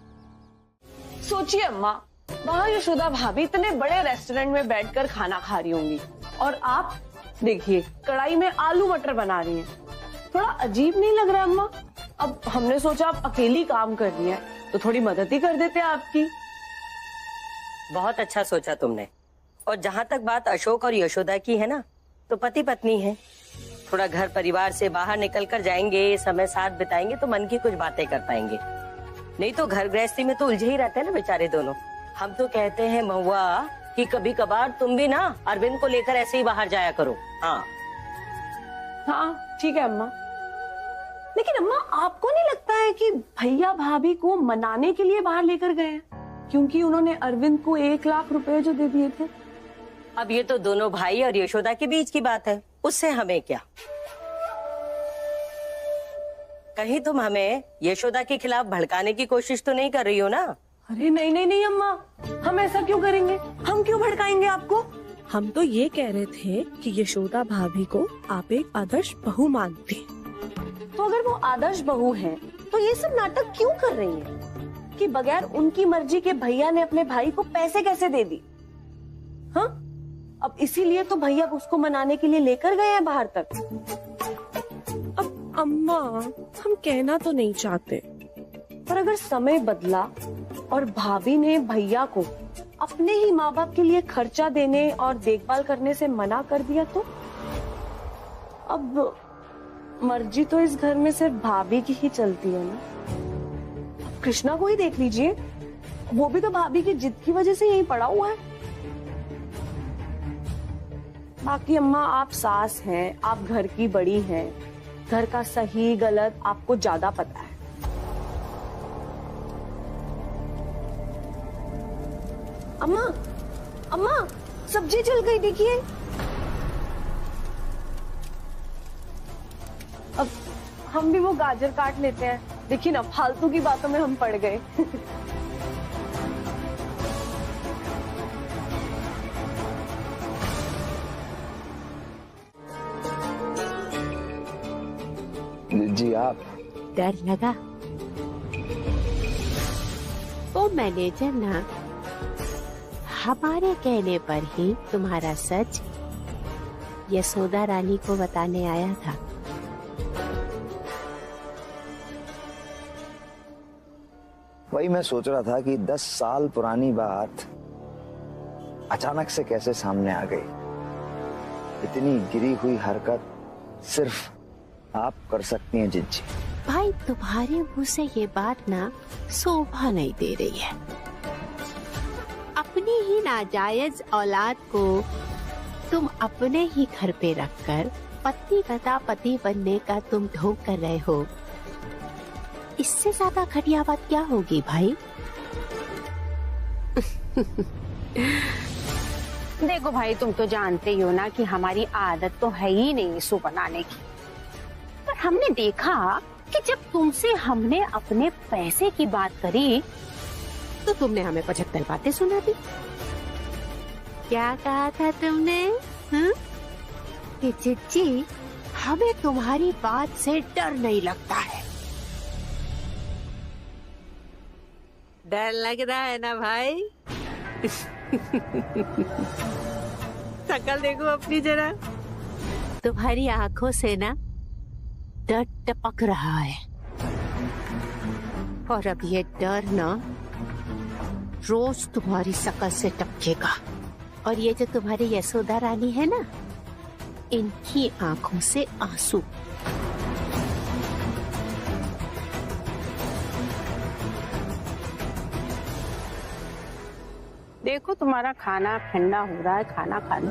सोचिए अम्मा, वहाँ यशोदा भाभी इतने बड़े रेस्टोरेंट में बैठकर खाना खा रही होंगी और आप देखिए कढ़ाई में आलू मटर बना रही हैं। थोड़ा अजीब नहीं लग रहा अम्मा? अब हमने सोचा आप अकेली काम कर रही हैं तो थोड़ी मदद ही कर देते आपकी। बहुत अच्छा सोचा तुमने। और जहाँ तक बात अशोक और यशोदा की है ना, तो पति पत्नी है, थोड़ा घर परिवार से बाहर निकल कर जाएंगे, समय साथ बिताएंगे तो मन की कुछ बातें कर पाएंगे। नहीं तो घर गृहस्थी में तो उलझे ही रहते हैं ना बेचारे दोनों। हम तो कहते हैं महुआ कि कभी कभार तुम भी ना अरविंद को लेकर ऐसे ही बाहर जाया करो। हाँ हाँ ठीक है अम्मा। लेकिन अम्मा आपको नहीं लगता है कि भैया भाभी को मनाने के लिए बाहर लेकर गए हैं क्योंकि उन्होंने अरविंद को 1 लाख रुपए जो दे दिए थे? अब ये तो दोनों भाई और यशोदा के बीच की बात है, उससे हमें क्या। कहीं तुम हमें यशोदा के खिलाफ भड़काने की कोशिश तो नहीं कर रही हो ना? अरे नहीं नहीं नहीं अम्मा, हम ऐसा क्यों करेंगे? हम क्यों भड़काएंगे आपको? हम तो ये कह रहे थे कि यशोदा भाभी को आप एक आदर्श बहू मानते हैं। तो अगर वो आदर्श बहू हैं, तो ये सब नाटक क्यों कर रही हैं? कि बगैर उनकी मर्जी के भैया ने अपने भाई को पैसे कैसे दे दी? हाँ, अब इसीलिए तो भैया उसको मनाने के लिए लेकर गए हैं बाहर तक। अब अम्मा, हम कहना तो नहीं चाहते, पर अगर समय बदला और भाभी ने भैया को अपने ही माँ बाप के लिए खर्चा देने और देखभाल करने से मना कर दिया तो? अब मर्जी तो इस घर में सिर्फ भाभी की ही चलती है ना। कृष्णा को ही देख लीजिए, वो भी तो भाभी की जिद की वजह से यहीं पड़ा हुआ है। बाकी अम्मा आप सास हैं, आप घर की बड़ी हैं, घर का सही गलत आपको ज्यादा पता है। अम्मा, अम्मा सब्जी जल गई देखिए। अब हम भी वो गाजर काट लेते हैं। देखिए ना, फालतू की बातों में हम पड़ गए। जी आप? डर लगा? वो मैनेजर ना हमारे कहने पर ही तुम्हारा सच यशोदा रानी को बताने आया था। वही मैं सोच रहा था कि 10 साल पुरानी बात अचानक से कैसे सामने आ गई। इतनी गिरी हुई हरकत सिर्फ आप कर सकती हैं जिज्जी। भाई तुम्हारे मुंह से ये बात ना शोभा नहीं दे रही है। अपनी ही नाजायज औलाद को तुम अपने ही घर पे रखकर पति तथा पति बनने का तुम ढोंग कर रहे हो। इससे ज्यादा घटिया बात क्या होगी भाई? देखो भाई, तुम तो जानते ही हो ना कि हमारी आदत तो है ही नहीं इसको बनाने की। पर हमने देखा कि जब तुमसे हमने अपने पैसे की बात करी तो तुमने हमें 75 बातें सुना दी। क्या कहा था तुमने? कि चिच्ची हमें तुम्हारी बात से डर नहीं लगता है। डर लग रहा है ना भाई? शक्ल देखो अपनी जरा। तुम्हारी आंखों से ना डर टपक रहा है और अब ये डर ना रोज तुम्हारी शक्ल से टपकेगा। और ये जो तुम्हारी यशोदा रानी है ना, इनकी आंखों से आंसू। देखो तुम्हारा खाना ठंडा हो रहा है, खाना खा लो।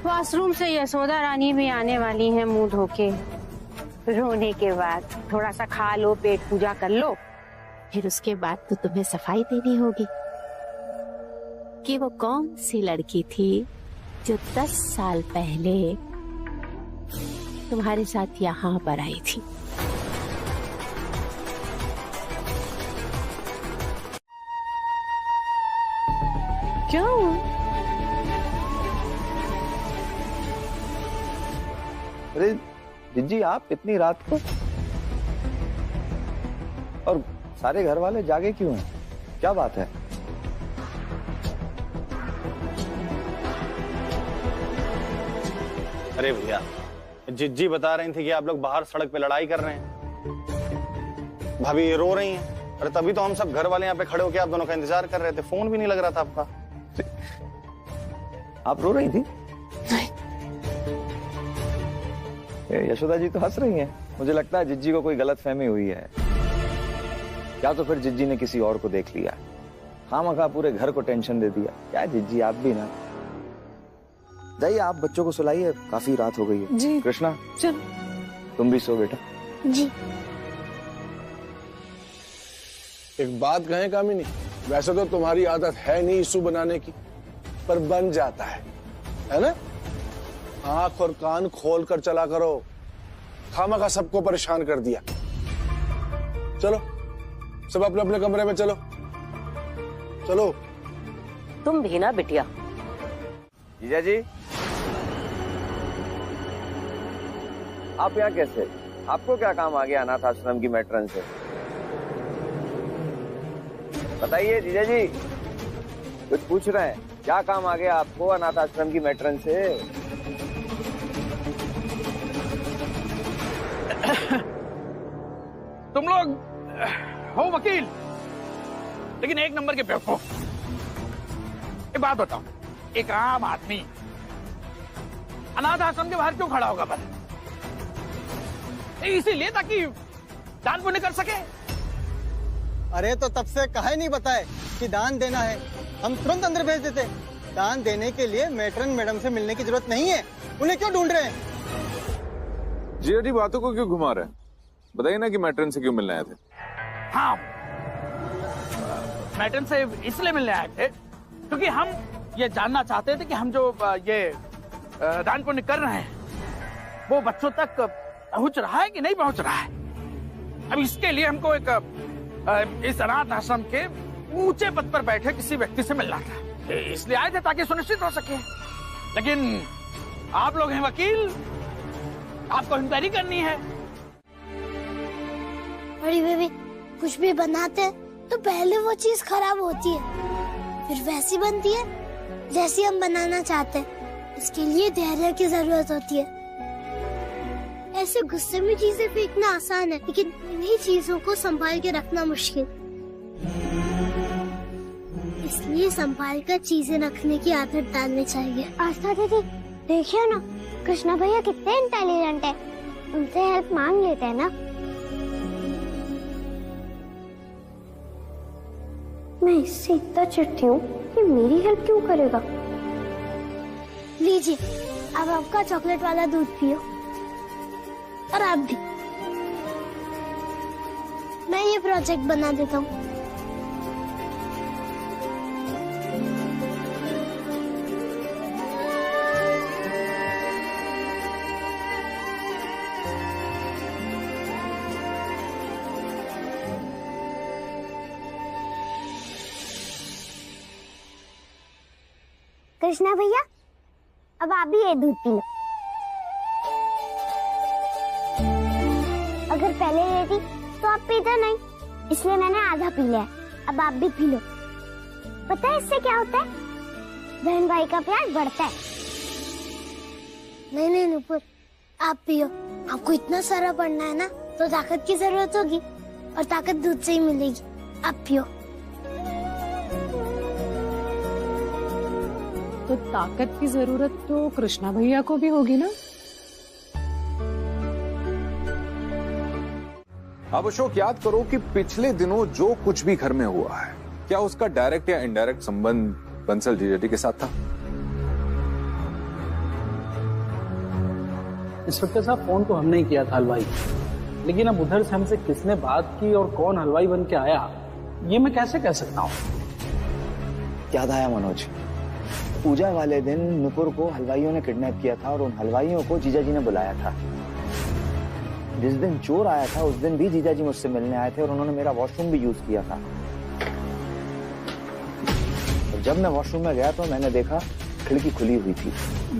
वॉशरूम से यशोदा रानी भी आने वाली है मुंह धोके। रोने के बाद थोड़ा सा खा लो, पेट पूजा कर लो, फिर उसके बाद तो तुम्हें सफाई देनी होगी कि वो कौन सी लड़की थी जो 10 साल पहले तुम्हारे साथ यहाँ पर आई थी। क्यों? अरे जिज्जी, आप इतनी रात को और सारे घर वाले जागे क्यों हैं? क्या बात है? अरे भैया, जिज्जी बता रही थी कि आप लोग बाहर सड़क पे लड़ाई कर रहे हैं। भाभी ये रो रही हैं। अरे तभी तो हम सब घर वाले यहाँ पे खड़े होके आप दोनों का इंतजार कर रहे थे। फोन भी नहीं लग रहा था आपका। आप रो रही थी? यशोदा जी तो हंस रही हैं। मुझे लगता है जिज्जी को कोई गलतफहमी हुई है, या तो फिर जिज्जी ने किसी और को देख लिया। खामखा पूरे घर को टेंशन दे दिया। क्या जिज्जी, आप भी ना। जाइए, आप बच्चों को सुलाइए, काफी रात हो गई है। जी कृष्णा, चल तुम भी सो बेटा। जी। एक बात कहें कामिनी, वैसे तो तुम्हारी आदत है नहीं इशू बनाने की, पर बन जाता है ना? आंख और कान खोल कर चला करो। खामखा सबको परेशान कर दिया। चलो सब अपने अपने कमरे में चलो। चलो। तुम भी ना बिटिया। जीजा जी, आप यहाँ कैसे? आपको क्या काम आ गया अनाथ आश्रम की मैट्रन से? बताइए जीजा जी, कुछ पूछ रहे हैं? क्या काम आ गया आपको अनाथ आश्रम की मैट्रन से? तुम लोग हो वकील, लेकिन एक नंबर के बेवकूफ। एक बात बताओ, एक आम आदमी अनाथ आश्रम के बाहर क्यों खड़ा होगा? बस इसीलिए ताकि दान पुण्य कर सके। अरे तो तब से कहा नहीं बताए कि दान देना है, हम तुरंत अंदर भेज देते। दान देने के लिए मैट्रन मैडम से मिलने की जरूरत नहीं है। उन्हें क्यों ढूंढ रहे हैं? जी जी, बातों को क्यों घुमा रहे हैं? बताइए ना कि मैट्रन से क्यों मिलने आए थे? हाँ, मैट्रन से इसलिए मिलने आए थे क्योंकि हम ये जानना चाहते थे कि हम जो ये दान पुण्य कर रहे हैं वो बच्चों तक पहुंच रहा है कि नहीं पहुंच रहा है। अब इसके लिए हमको एक इस अनाथ आश्रम के ऊंचे पद पर बैठे किसी व्यक्ति से मिलना था, इसलिए आए थे ताकि सुनिश्चित हो सके। लेकिन आप लोग हैं वकील, आपको इंक्वायरी करनी है। बड़ी बेबी, कुछ भी बनाते हैं तो पहले वो चीज खराब होती है, फिर वैसी बनती है जैसी हम बनाना चाहते हैं। इसके लिए धैर्य की जरूरत होती है। ऐसे गुस्से में चीजें फेंकना आसान है, लेकिन इन्हीं चीजों को संभाल के रखना मुश्किल। इसलिए संभाल कर चीजें रखने की आदत डालनी चाहिए। आस्था दीदी देखिए ना, कृष्णा भैया कितने इंटेलिजेंट है, उनसे हेल्प मांग लेते हैं ना। मैं इससे इतना चिढ़ती हूँ कि मेरी हेल्प क्यों करेगा। लीजिए, अब आपका चॉकलेट वाला दूध पियो, और आप भी। मैं ये प्रोजेक्ट बना देता हूँ। कृष्णा भैया, अब आप भी ये दूध पी लो। अगर पहले लेती तो आप पीते नहीं, इसलिए मैंने आधा पी लिया। अब आप भी पी लो। पता है इससे क्या होता है? बहन भाई का प्यार बढ़ता है। नहीं नहीं नुपुर, आप पियो। आपको इतना सारा पढ़ना है ना, तो ताकत की जरूरत होगी, और ताकत दूध से ही मिलेगी। आप पियो। तो ताकत की जरूरत तो कृष्णा भैया को भी होगी ना। अब अशोक याद करो कि पिछले दिनों जो कुछ भी घर में हुआ है, क्या उसका डायरेक्ट या इनडायरेक्ट संबंध बंसल जीजाजी के साथ था? इंस्पेक्टर साहब, फोन तो हमने ही किया था हलवाई, लेकिन अब उधर से हमसे किसने बात की और कौन हलवाई बन के आया, ये मैं कैसे कह सकता हूँ। याद आया मनोज, पूजा वाले दिन नुपुर को हलवाइयों ने किडनैप किया था और उन हलवाइयों को जीजाजी ने बुलाया था। जिस दिन चोर आया था उस दिन भी जीजाजी मुझसे मिलने आए थे और उन्होंने मेरा वॉशरूम भी यूज किया था। और जब मैं वॉशरूम में गया तो मैंने देखा खिड़की खुली हुई थी।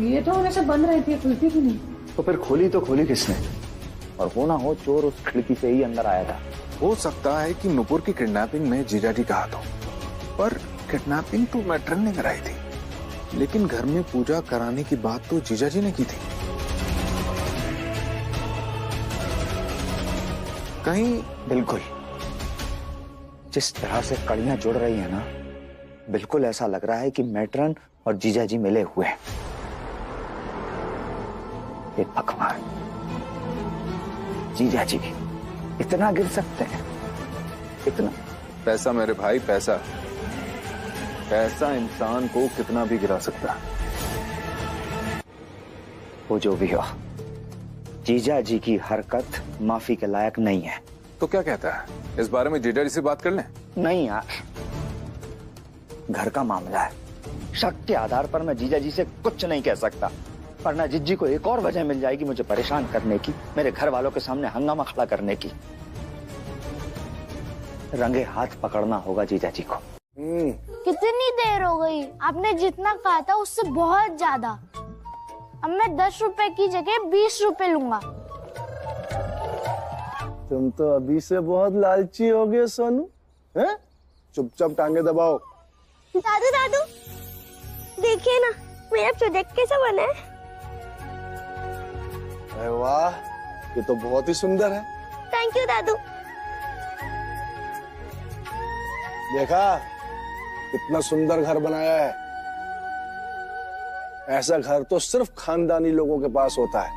ये तो हमेशा बंद रही थी, खुलती क्यों नहीं? तो फिर खोली तो खोली किसने? और हो ना हो चोर उस खिड़की से ही अंदर आया था। हो सकता है कि नुपुर की किडनैपिंग में जीजाजी का हाथ हो, पर किडनैपिंग तो मैट्रन ने कराई थी, लेकिन घर में पूजा कराने की बात तो जीजाजी ने की थी। कहीं बिल्कुल जिस तरह से कड़ियां जुड़ रही है ना, बिल्कुल ऐसा लग रहा है कि मैट्रन और जीजाजी मिले हुए हैं। ये भगवान, जीजाजी इतना गिर सकते हैं? इतना पैसा मेरे भाई, पैसा पैसा इंसान को कितना भी गिरा सकता है। वो जो भी हो, जीजाजी की हरकत माफी के लायक नहीं है। तो क्या कहता है, इस बारे में जीजाजी से बात कर लें? नहीं यार, घर का मामला है, शक के आधार पर मैं जीजाजी से कुछ नहीं कह सकता, वरना जिज्जी को एक और वजह मिल जाएगी मुझे परेशान करने की, मेरे घर वालों के सामने हंगामा खड़ा करने की। रंगे हाथ पकड़ना होगा जीजाजी को। कितनी देर हो गई? आपने जितना कहा था उससे बहुत ज्यादा। अब मैं 10 रुपए की जगह 20 रुपए लूंगा। तुम तो अभी से बहुत लालची हो गए सोनू, हैं? चुपचाप टांगे दबाओ। दादू दादू देखिए ना, मेरा प्रोजेक्ट कैसा बना है। अरे वाह, ये तो बहुत ही सुंदर है। थैंक यू दादू। देखा कितना सुंदर घर बनाया है। ऐसा घर तो सिर्फ खानदानी लोगों के पास होता है,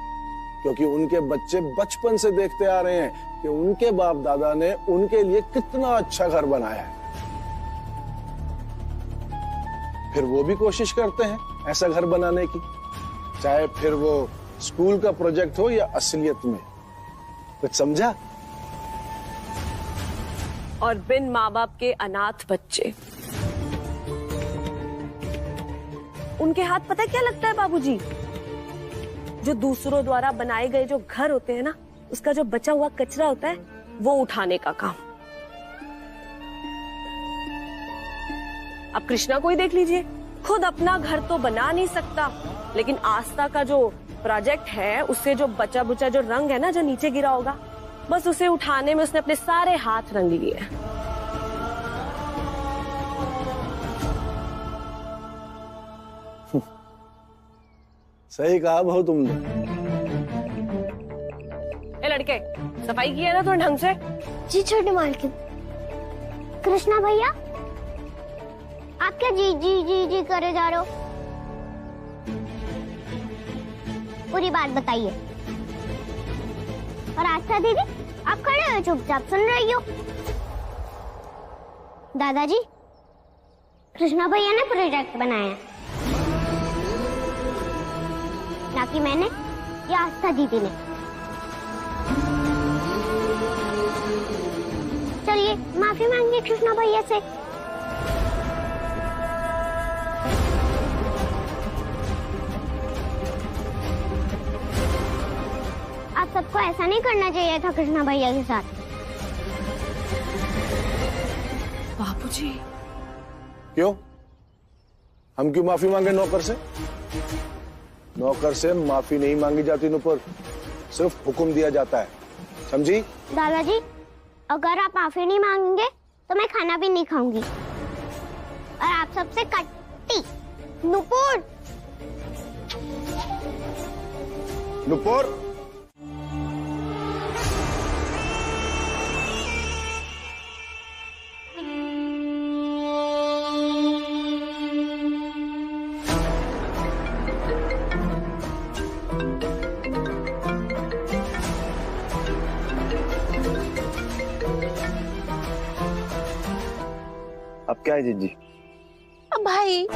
क्योंकि उनके बच्चे बचपन से देखते आ रहे हैं कि उनके बाप दादा ने उनके लिए कितना अच्छा घर बनाया है। फिर वो भी कोशिश करते हैं ऐसा घर बनाने की, चाहे फिर वो स्कूल का प्रोजेक्ट हो या असलियत में। कुछ समझा? और बिन माँ बाप के अनाथ बच्चे, उनके हाथ पता है क्या लगता है बाबूजी? जो दूसरों द्वारा बनाए गए जो घर होते हैं ना, उसका जो बचा हुआ कचरा होता है वो उठाने का काम। अब कृष्णा को ही देख लीजिए, खुद अपना घर तो बना नहीं सकता, लेकिन आस्था का जो प्रोजेक्ट है उससे जो बचा बुचा जो रंग है ना, जो नीचे गिरा होगा, बस उसे उठाने में उसने अपने सारे हाथ रंग लिए। सही कहा बहू तुमने। के सफाई की है ना तो ढंग से? जी छोटी मालकिन। कृष्णा भैया, आप क्या जी जी जी जी करे जा रहे हो? पूरी बात बताइए। और आस्था दीदी, आप खड़े हो चुपचाप सुन रही हो? दादाजी, कृष्णा भैया ने प्रोजेक्ट बनाया, ना कि मैंने या आस्था दीदी ने। चलिए माफी मांगिए कृष्णा भैया से। आप सबको ऐसा नहीं करना चाहिए था कृष्णा भैया के साथ। बाबूजी। क्यों? हम क्यों माफी मांगे नौकर से? नौकर से माफी नहीं मांगी जाती नुपुर, सिर्फ हुक्म दिया जाता है, समझी? दादाजी, अगर आप माफी नहीं मांगेंगे तो मैं खाना भी नहीं खाऊंगी। और आप सबसे कट्टी। नुपुर। नुपुर, अब क्या है जीजी? अब भाई,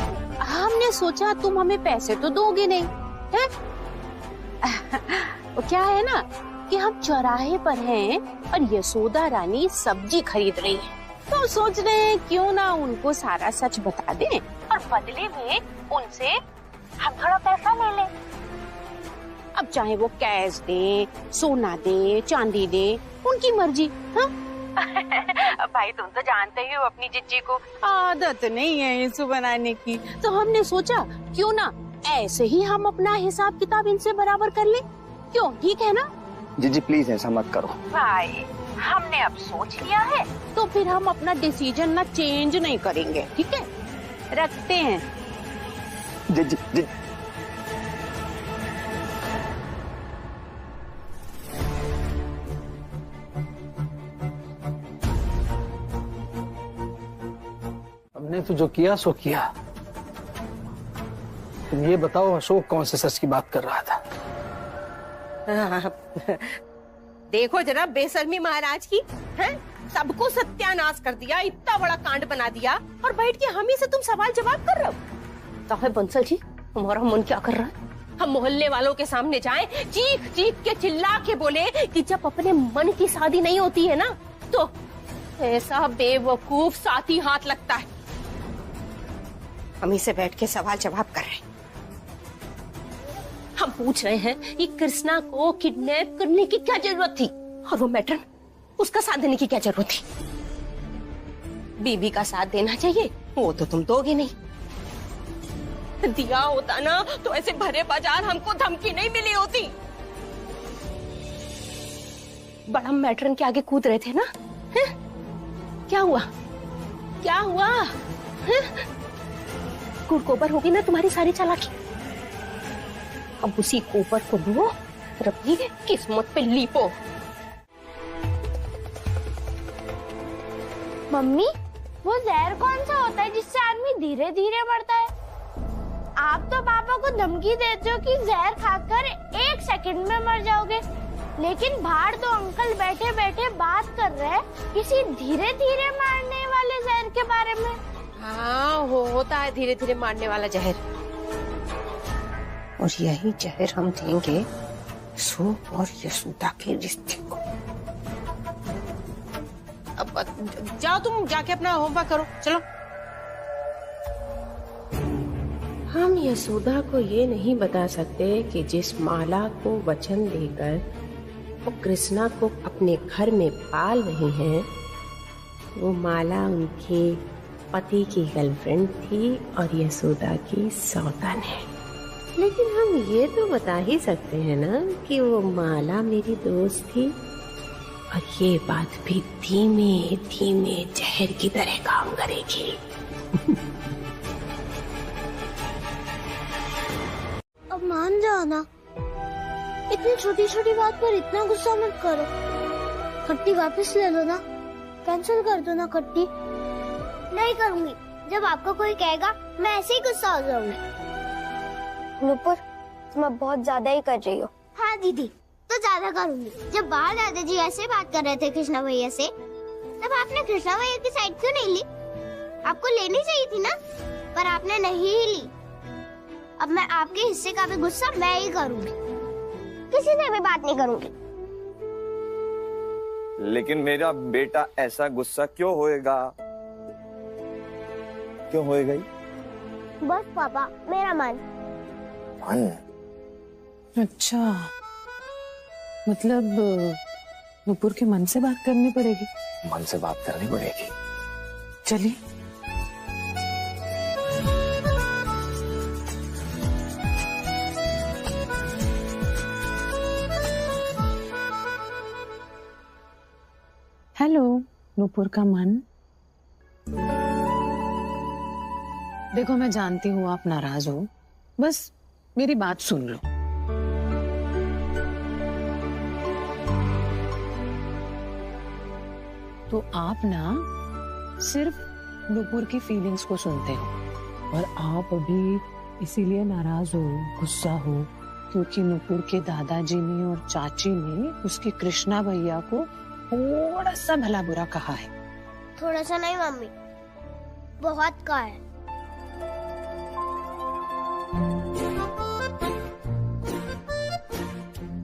हमने सोचा तुम हमें पैसे तो दोगे नहीं, है? क्या है ना कि हम चौराहे पर हैं और यशोदा रानी सब्जी खरीद रही है, तो सोच रहे हैं क्यों ना उनको सारा सच बता दें और बदले में उनसे हम थोड़ा पैसा ले लें। अब चाहे वो कैश दे, सोना दे, चांदी दे, उनकी मर्जी। हाँ? भाई तुम तो जानते ही हो अपनी जिज्जी को आदत नहीं है इसे बनाने की, तो हमने सोचा क्यों ना ऐसे ही हम अपना हिसाब किताब इनसे बराबर कर ले। क्यों, ठीक है ना? जीजी प्लीज ऐसा मत करो। भाई हमने अब सोच लिया है तो फिर हम अपना डिसीजन ना चेंज नहीं करेंगे, ठीक है? रखते हैं। जीजी जीजी हमने तो जो किया सो किया। तुम ये बताओ अशोक कौन से सच की बात कर रहा था? देखो जरा बेशर्मी महाराज की, हैं? सबको सत्यानाश कर दिया, इतना बड़ा कांड बना दिया और बैठ के हम ही से तुम सवाल जवाब कर रहे हो। तो है बंसल जी, हमारा मन क्या कर रहा है? हम मोहल्ले वालों के सामने जाएं, चीख चीख के चिल्ला के बोले कि जब अपने मन की शादी नहीं होती है ना तो ऐसा बेवकूफ साथी हाथ लगता है। हम ही से बैठ के सवाल जवाब कर रहे हैं। हम पूछ रहे हैं कि कृष्णा को किडनैप करने की क्या जरूरत थी और वो मैट्रन, उसका साथ देने की क्या जरूरत थी? बीबी का साथ देना चाहिए, वो तो तुम दोगे नहीं। दिया होता ना तो ऐसे भरे बाजार हमको धमकी नहीं मिली होती। बड़ा मैट्रन के आगे कूद रहे थे ना, है? क्या हुआ? क्या हुआ? कोबर होगी ना तुम्हारी सारी चालाकी। अब उसी कोबर को लो और अपनी किस्मत पे लीपो। मम्मी, वो जहर कौन सा होता है जिससे आदमी धीरे धीरे बढ़ता है? आप तो पापा को धमकी देते हो कि जहर खाकर 1 सेकंड में मर जाओगे, लेकिन बाहर तो अंकल बैठे बैठे बात कर रहे हैं किसी धीरे धीरे मारने वाले जहर के बारे में। हाँ, होता है धीरे धीरे मारने वाला जहर, और यही जहर हम देंगे अशोक और यशोदा के रिश्ते को। अब जाओ तुम जाके अपना होमवर्क करो, चलो। हम यशोदा को ये नहीं बता सकते कि जिस माला को वचन देकर वो कृष्णा को अपने घर में पाल रही हैं, वो माला उनके पति की गर्लफ्रेंड थी और यशोदा की सौतन है। लेकिन हम ये तो बता ही सकते हैं ना कि वो माला मेरी दोस्त थी, और ये बात भी धीमे धीमे जहर की तरह काम करेगी। अब मान जाओ ना, इतनी छोटी छोटी बात पर इतना गुस्सा मत करो। खट्टी वापस ले लो ना, कैंसिल कर दो ना खट्टी। नहीं करूंगी, जब आपको कोई कहेगा मैं ऐसे ही गुस्सा हो जाऊंगी। नुपुर, तुम बहुत ज्यादा ही कर रही हो। हाँ दीदी, तो ज्यादा करूंगी। जब बाहर दादाजी ऐसे बात कर रहे थे कृष्णा भैया से, तब आपने कृष्णा भैया की साइड क्यों नहीं ली? आपको लेनी चाहिए थी ना, पर आपने नहीं ही ली। अब मैं आपके हिस्से का भी गुस्सा मैं ही करूंगी, किसी से भी बात नहीं करूंगी। लेकिन मेरा बेटा ऐसा गुस्सा क्यों होएगा? क्यों होएगा ही? बस पापा, मेरा मन। अच्छा, मतलब नुपुर के मन से बात करनी पड़ेगी। मन से बात करनी पड़ेगी। चलिए। हेलो नुपुर का मन। देखो, मैं जानती हूँ आप नाराज हो, बस मेरी बात सुन लो। तो आप ना सिर्फ नुपुर की फीलिंग्स को सुनते हो, और आप अभी इसीलिए नाराज हो, गुस्सा हो, क्योंकि नुपुर के दादाजी ने और चाची ने उसकी कृष्णा भैया को थोड़ा सा भला बुरा कहा है। थोड़ा सा नहीं मम्मी, बहुत कहा है।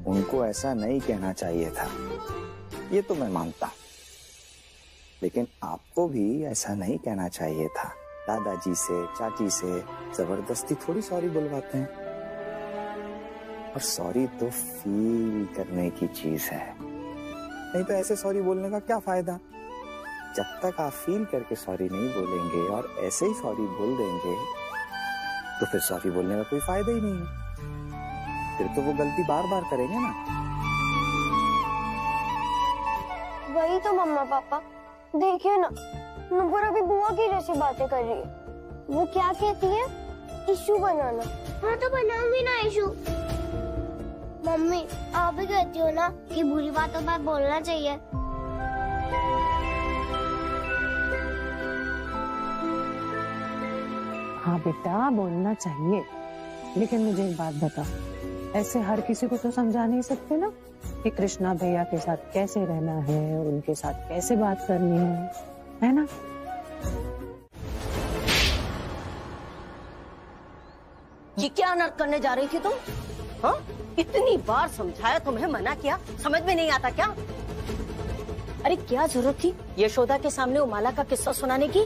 उनको ऐसा नहीं कहना चाहिए था, ये तो मैं मानता हूं, लेकिन आपको भी ऐसा नहीं कहना चाहिए था। दादाजी से, चाची से जबरदस्ती थोड़ी सॉरी बुलवाते हैं, और सॉरी तो फील करने की चीज है। नहीं तो ऐसे सॉरी बोलने का क्या फायदा? जब तक आप फील करके सॉरी नहीं बोलेंगे और ऐसे ही सॉरी बोल देंगे, तो फिर सॉरी बोलने का कोई फायदा ही नहीं है। फिर तो वो गलती बार बार करेंगे ना। वही तो मम्मा पापा, देखिए ना, नुपुर अभी बुआ की जैसी बातें कर रही है। वो क्या कहती है? इशू बनाना। हाँ तो बनाऊंगी ना इशू। मम्मी, आप भी कहती हो ना कि बुरी बातों पर बोलना चाहिए। हाँ बेटा, बोलना चाहिए, लेकिन मुझे एक बात बता, ऐसे हर किसी को तो समझा नहीं सकते ना कि कृष्णा भैया के साथ कैसे रहना है, उनके साथ कैसे बात करनी है ना? ये क्या अनर्थ करने जा रही थी तुम? हाँ? इतनी बार समझाया, तुम्हें मना किया, समझ में नहीं आता क्या? अरे क्या जरूरत थी यशोदा के सामने उमाला का किस्सा सुनाने की?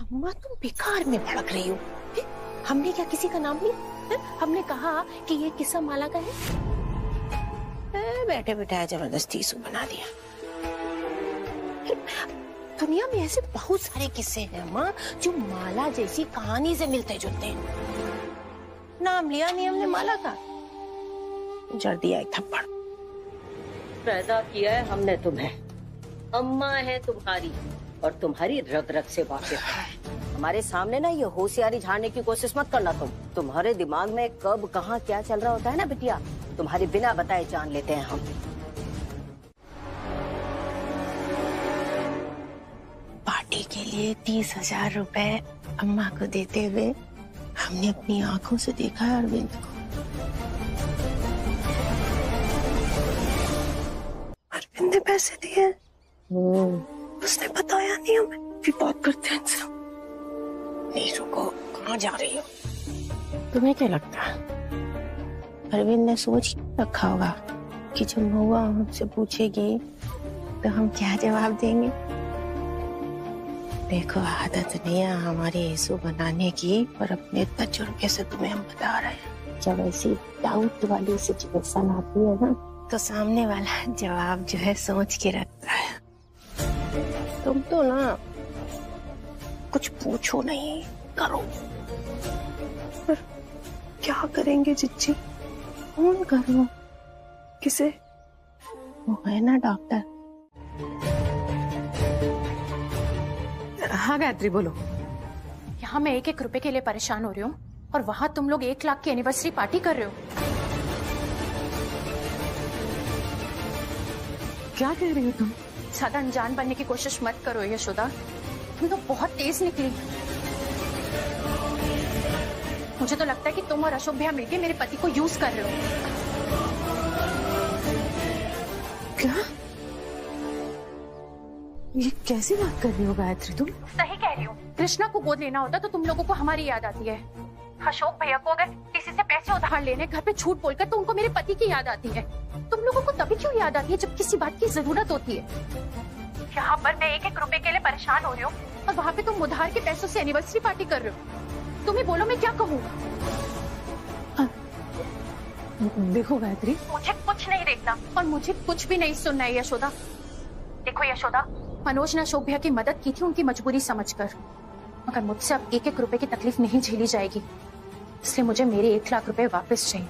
अम्मा, तुम बेकार में भड़क रही हो। हमने क्या किसी का नाम लिया? हमने कहा कि ये किस्सा माला का है। बैठे बैठे जबरदस्ती इशू बना दिया। दुनिया में ऐसे बहुत सारे किस्से हैं अम्मा, जो माला जैसी कहानी से मिलते जुलते हैं। नाम लिया नहीं हमने माला का, जड़ दिया एक थप्पड़। पैदा किया है हमने तुम्हें, अम्मा है तुम्हारी, और तुम्हारी रग रग से वाकिफ है। हमारे सामने ना ये होशियारी झाड़ने की कोशिश मत करना तुम। तुम्हारे दिमाग में कब कहाँ क्या चल रहा होता है ना बिटिया, तुम्हारे बिना बताए जान लेते हैं हम। पार्टी के लिए 30,000 रुपए अम्मा को देते हुए हमने अपनी आंखों से देखा है अरविंद को। अरविंद ने पैसे दिए, उसने बताया नहीं हमें। भी बात करते हैं इनसे। नहीं रुको, कहाँ जा रही हो? तुम्हें क्या लगता है अरविंद ने सोच रखा होगा कि जब महुआ हमसे पूछेगी तो हम क्या जवाब देंगे? देखो, आदत नहीं है हमारी इशू बनाने की, पर अपने तजुर्बे से तुम्हें हम बता रहे हैं। जब ऐसी डाउट वाली सिचुएशन आती है ना, तो सामने वाला जवाब जो है सोच के रखता है। तुम तो ना कुछ पूछो नहीं, करो। पर क्या करेंगे जिज्जी? फोन करो किसे? वो है ना डॉक्टर। हाँ गायत्री बोलो। यहाँ मैं 1-1 रुपए के लिए परेशान हो रही हूँ। और वहां तुम लोग 1 लाख की एनिवर्सरी पार्टी कर रहे हो। क्या कह रही हो तुम? ज्यादा अनजान बनने की कोशिश मत करो यशोदा, तुम तो बहुत तेज निकली। मुझे तो लगता है कि तुम और अशोक भैया मिलकर मेरे पति को यूज कर रहे हो। क्या? ये कैसी बात कर रही हो गायत्री तुम? सही कह रही हो। कृष्णा को गोद लेना होता तो तुम लोगों को हमारी याद आती है। अशोक भैया को अगर किसी से पैसे उधार लेने घर पे झूठ बोलकर तो उनको मेरे पति की याद आती है। तुम लोगों को तभी क्यों याद आती है जब किसी बात की जरूरत होती है। यहाँ पर मैं 1-1 रुपए के लिए परेशान हो रही हूँ और वहाँ पे तुम उधार के पैसों से एनिवर्सरी पार्टी कर रहे हो। तुम ही बोलो मैं क्या कहूँ। देखो गायत्री, मुझे कुछ नहीं देखना और मुझे कुछ भी नहीं सुनना है यशोदा। देखो यशोदा, मनोज ने अशोक भैया की मदद की थी उनकी मजबूरी समझकर, मगर मुझसे अब 1-1 रुपए की तकलीफ नहीं झेली जाएगी, इसलिए मुझे मेरे 1 लाख रुपए वापस चाहिए।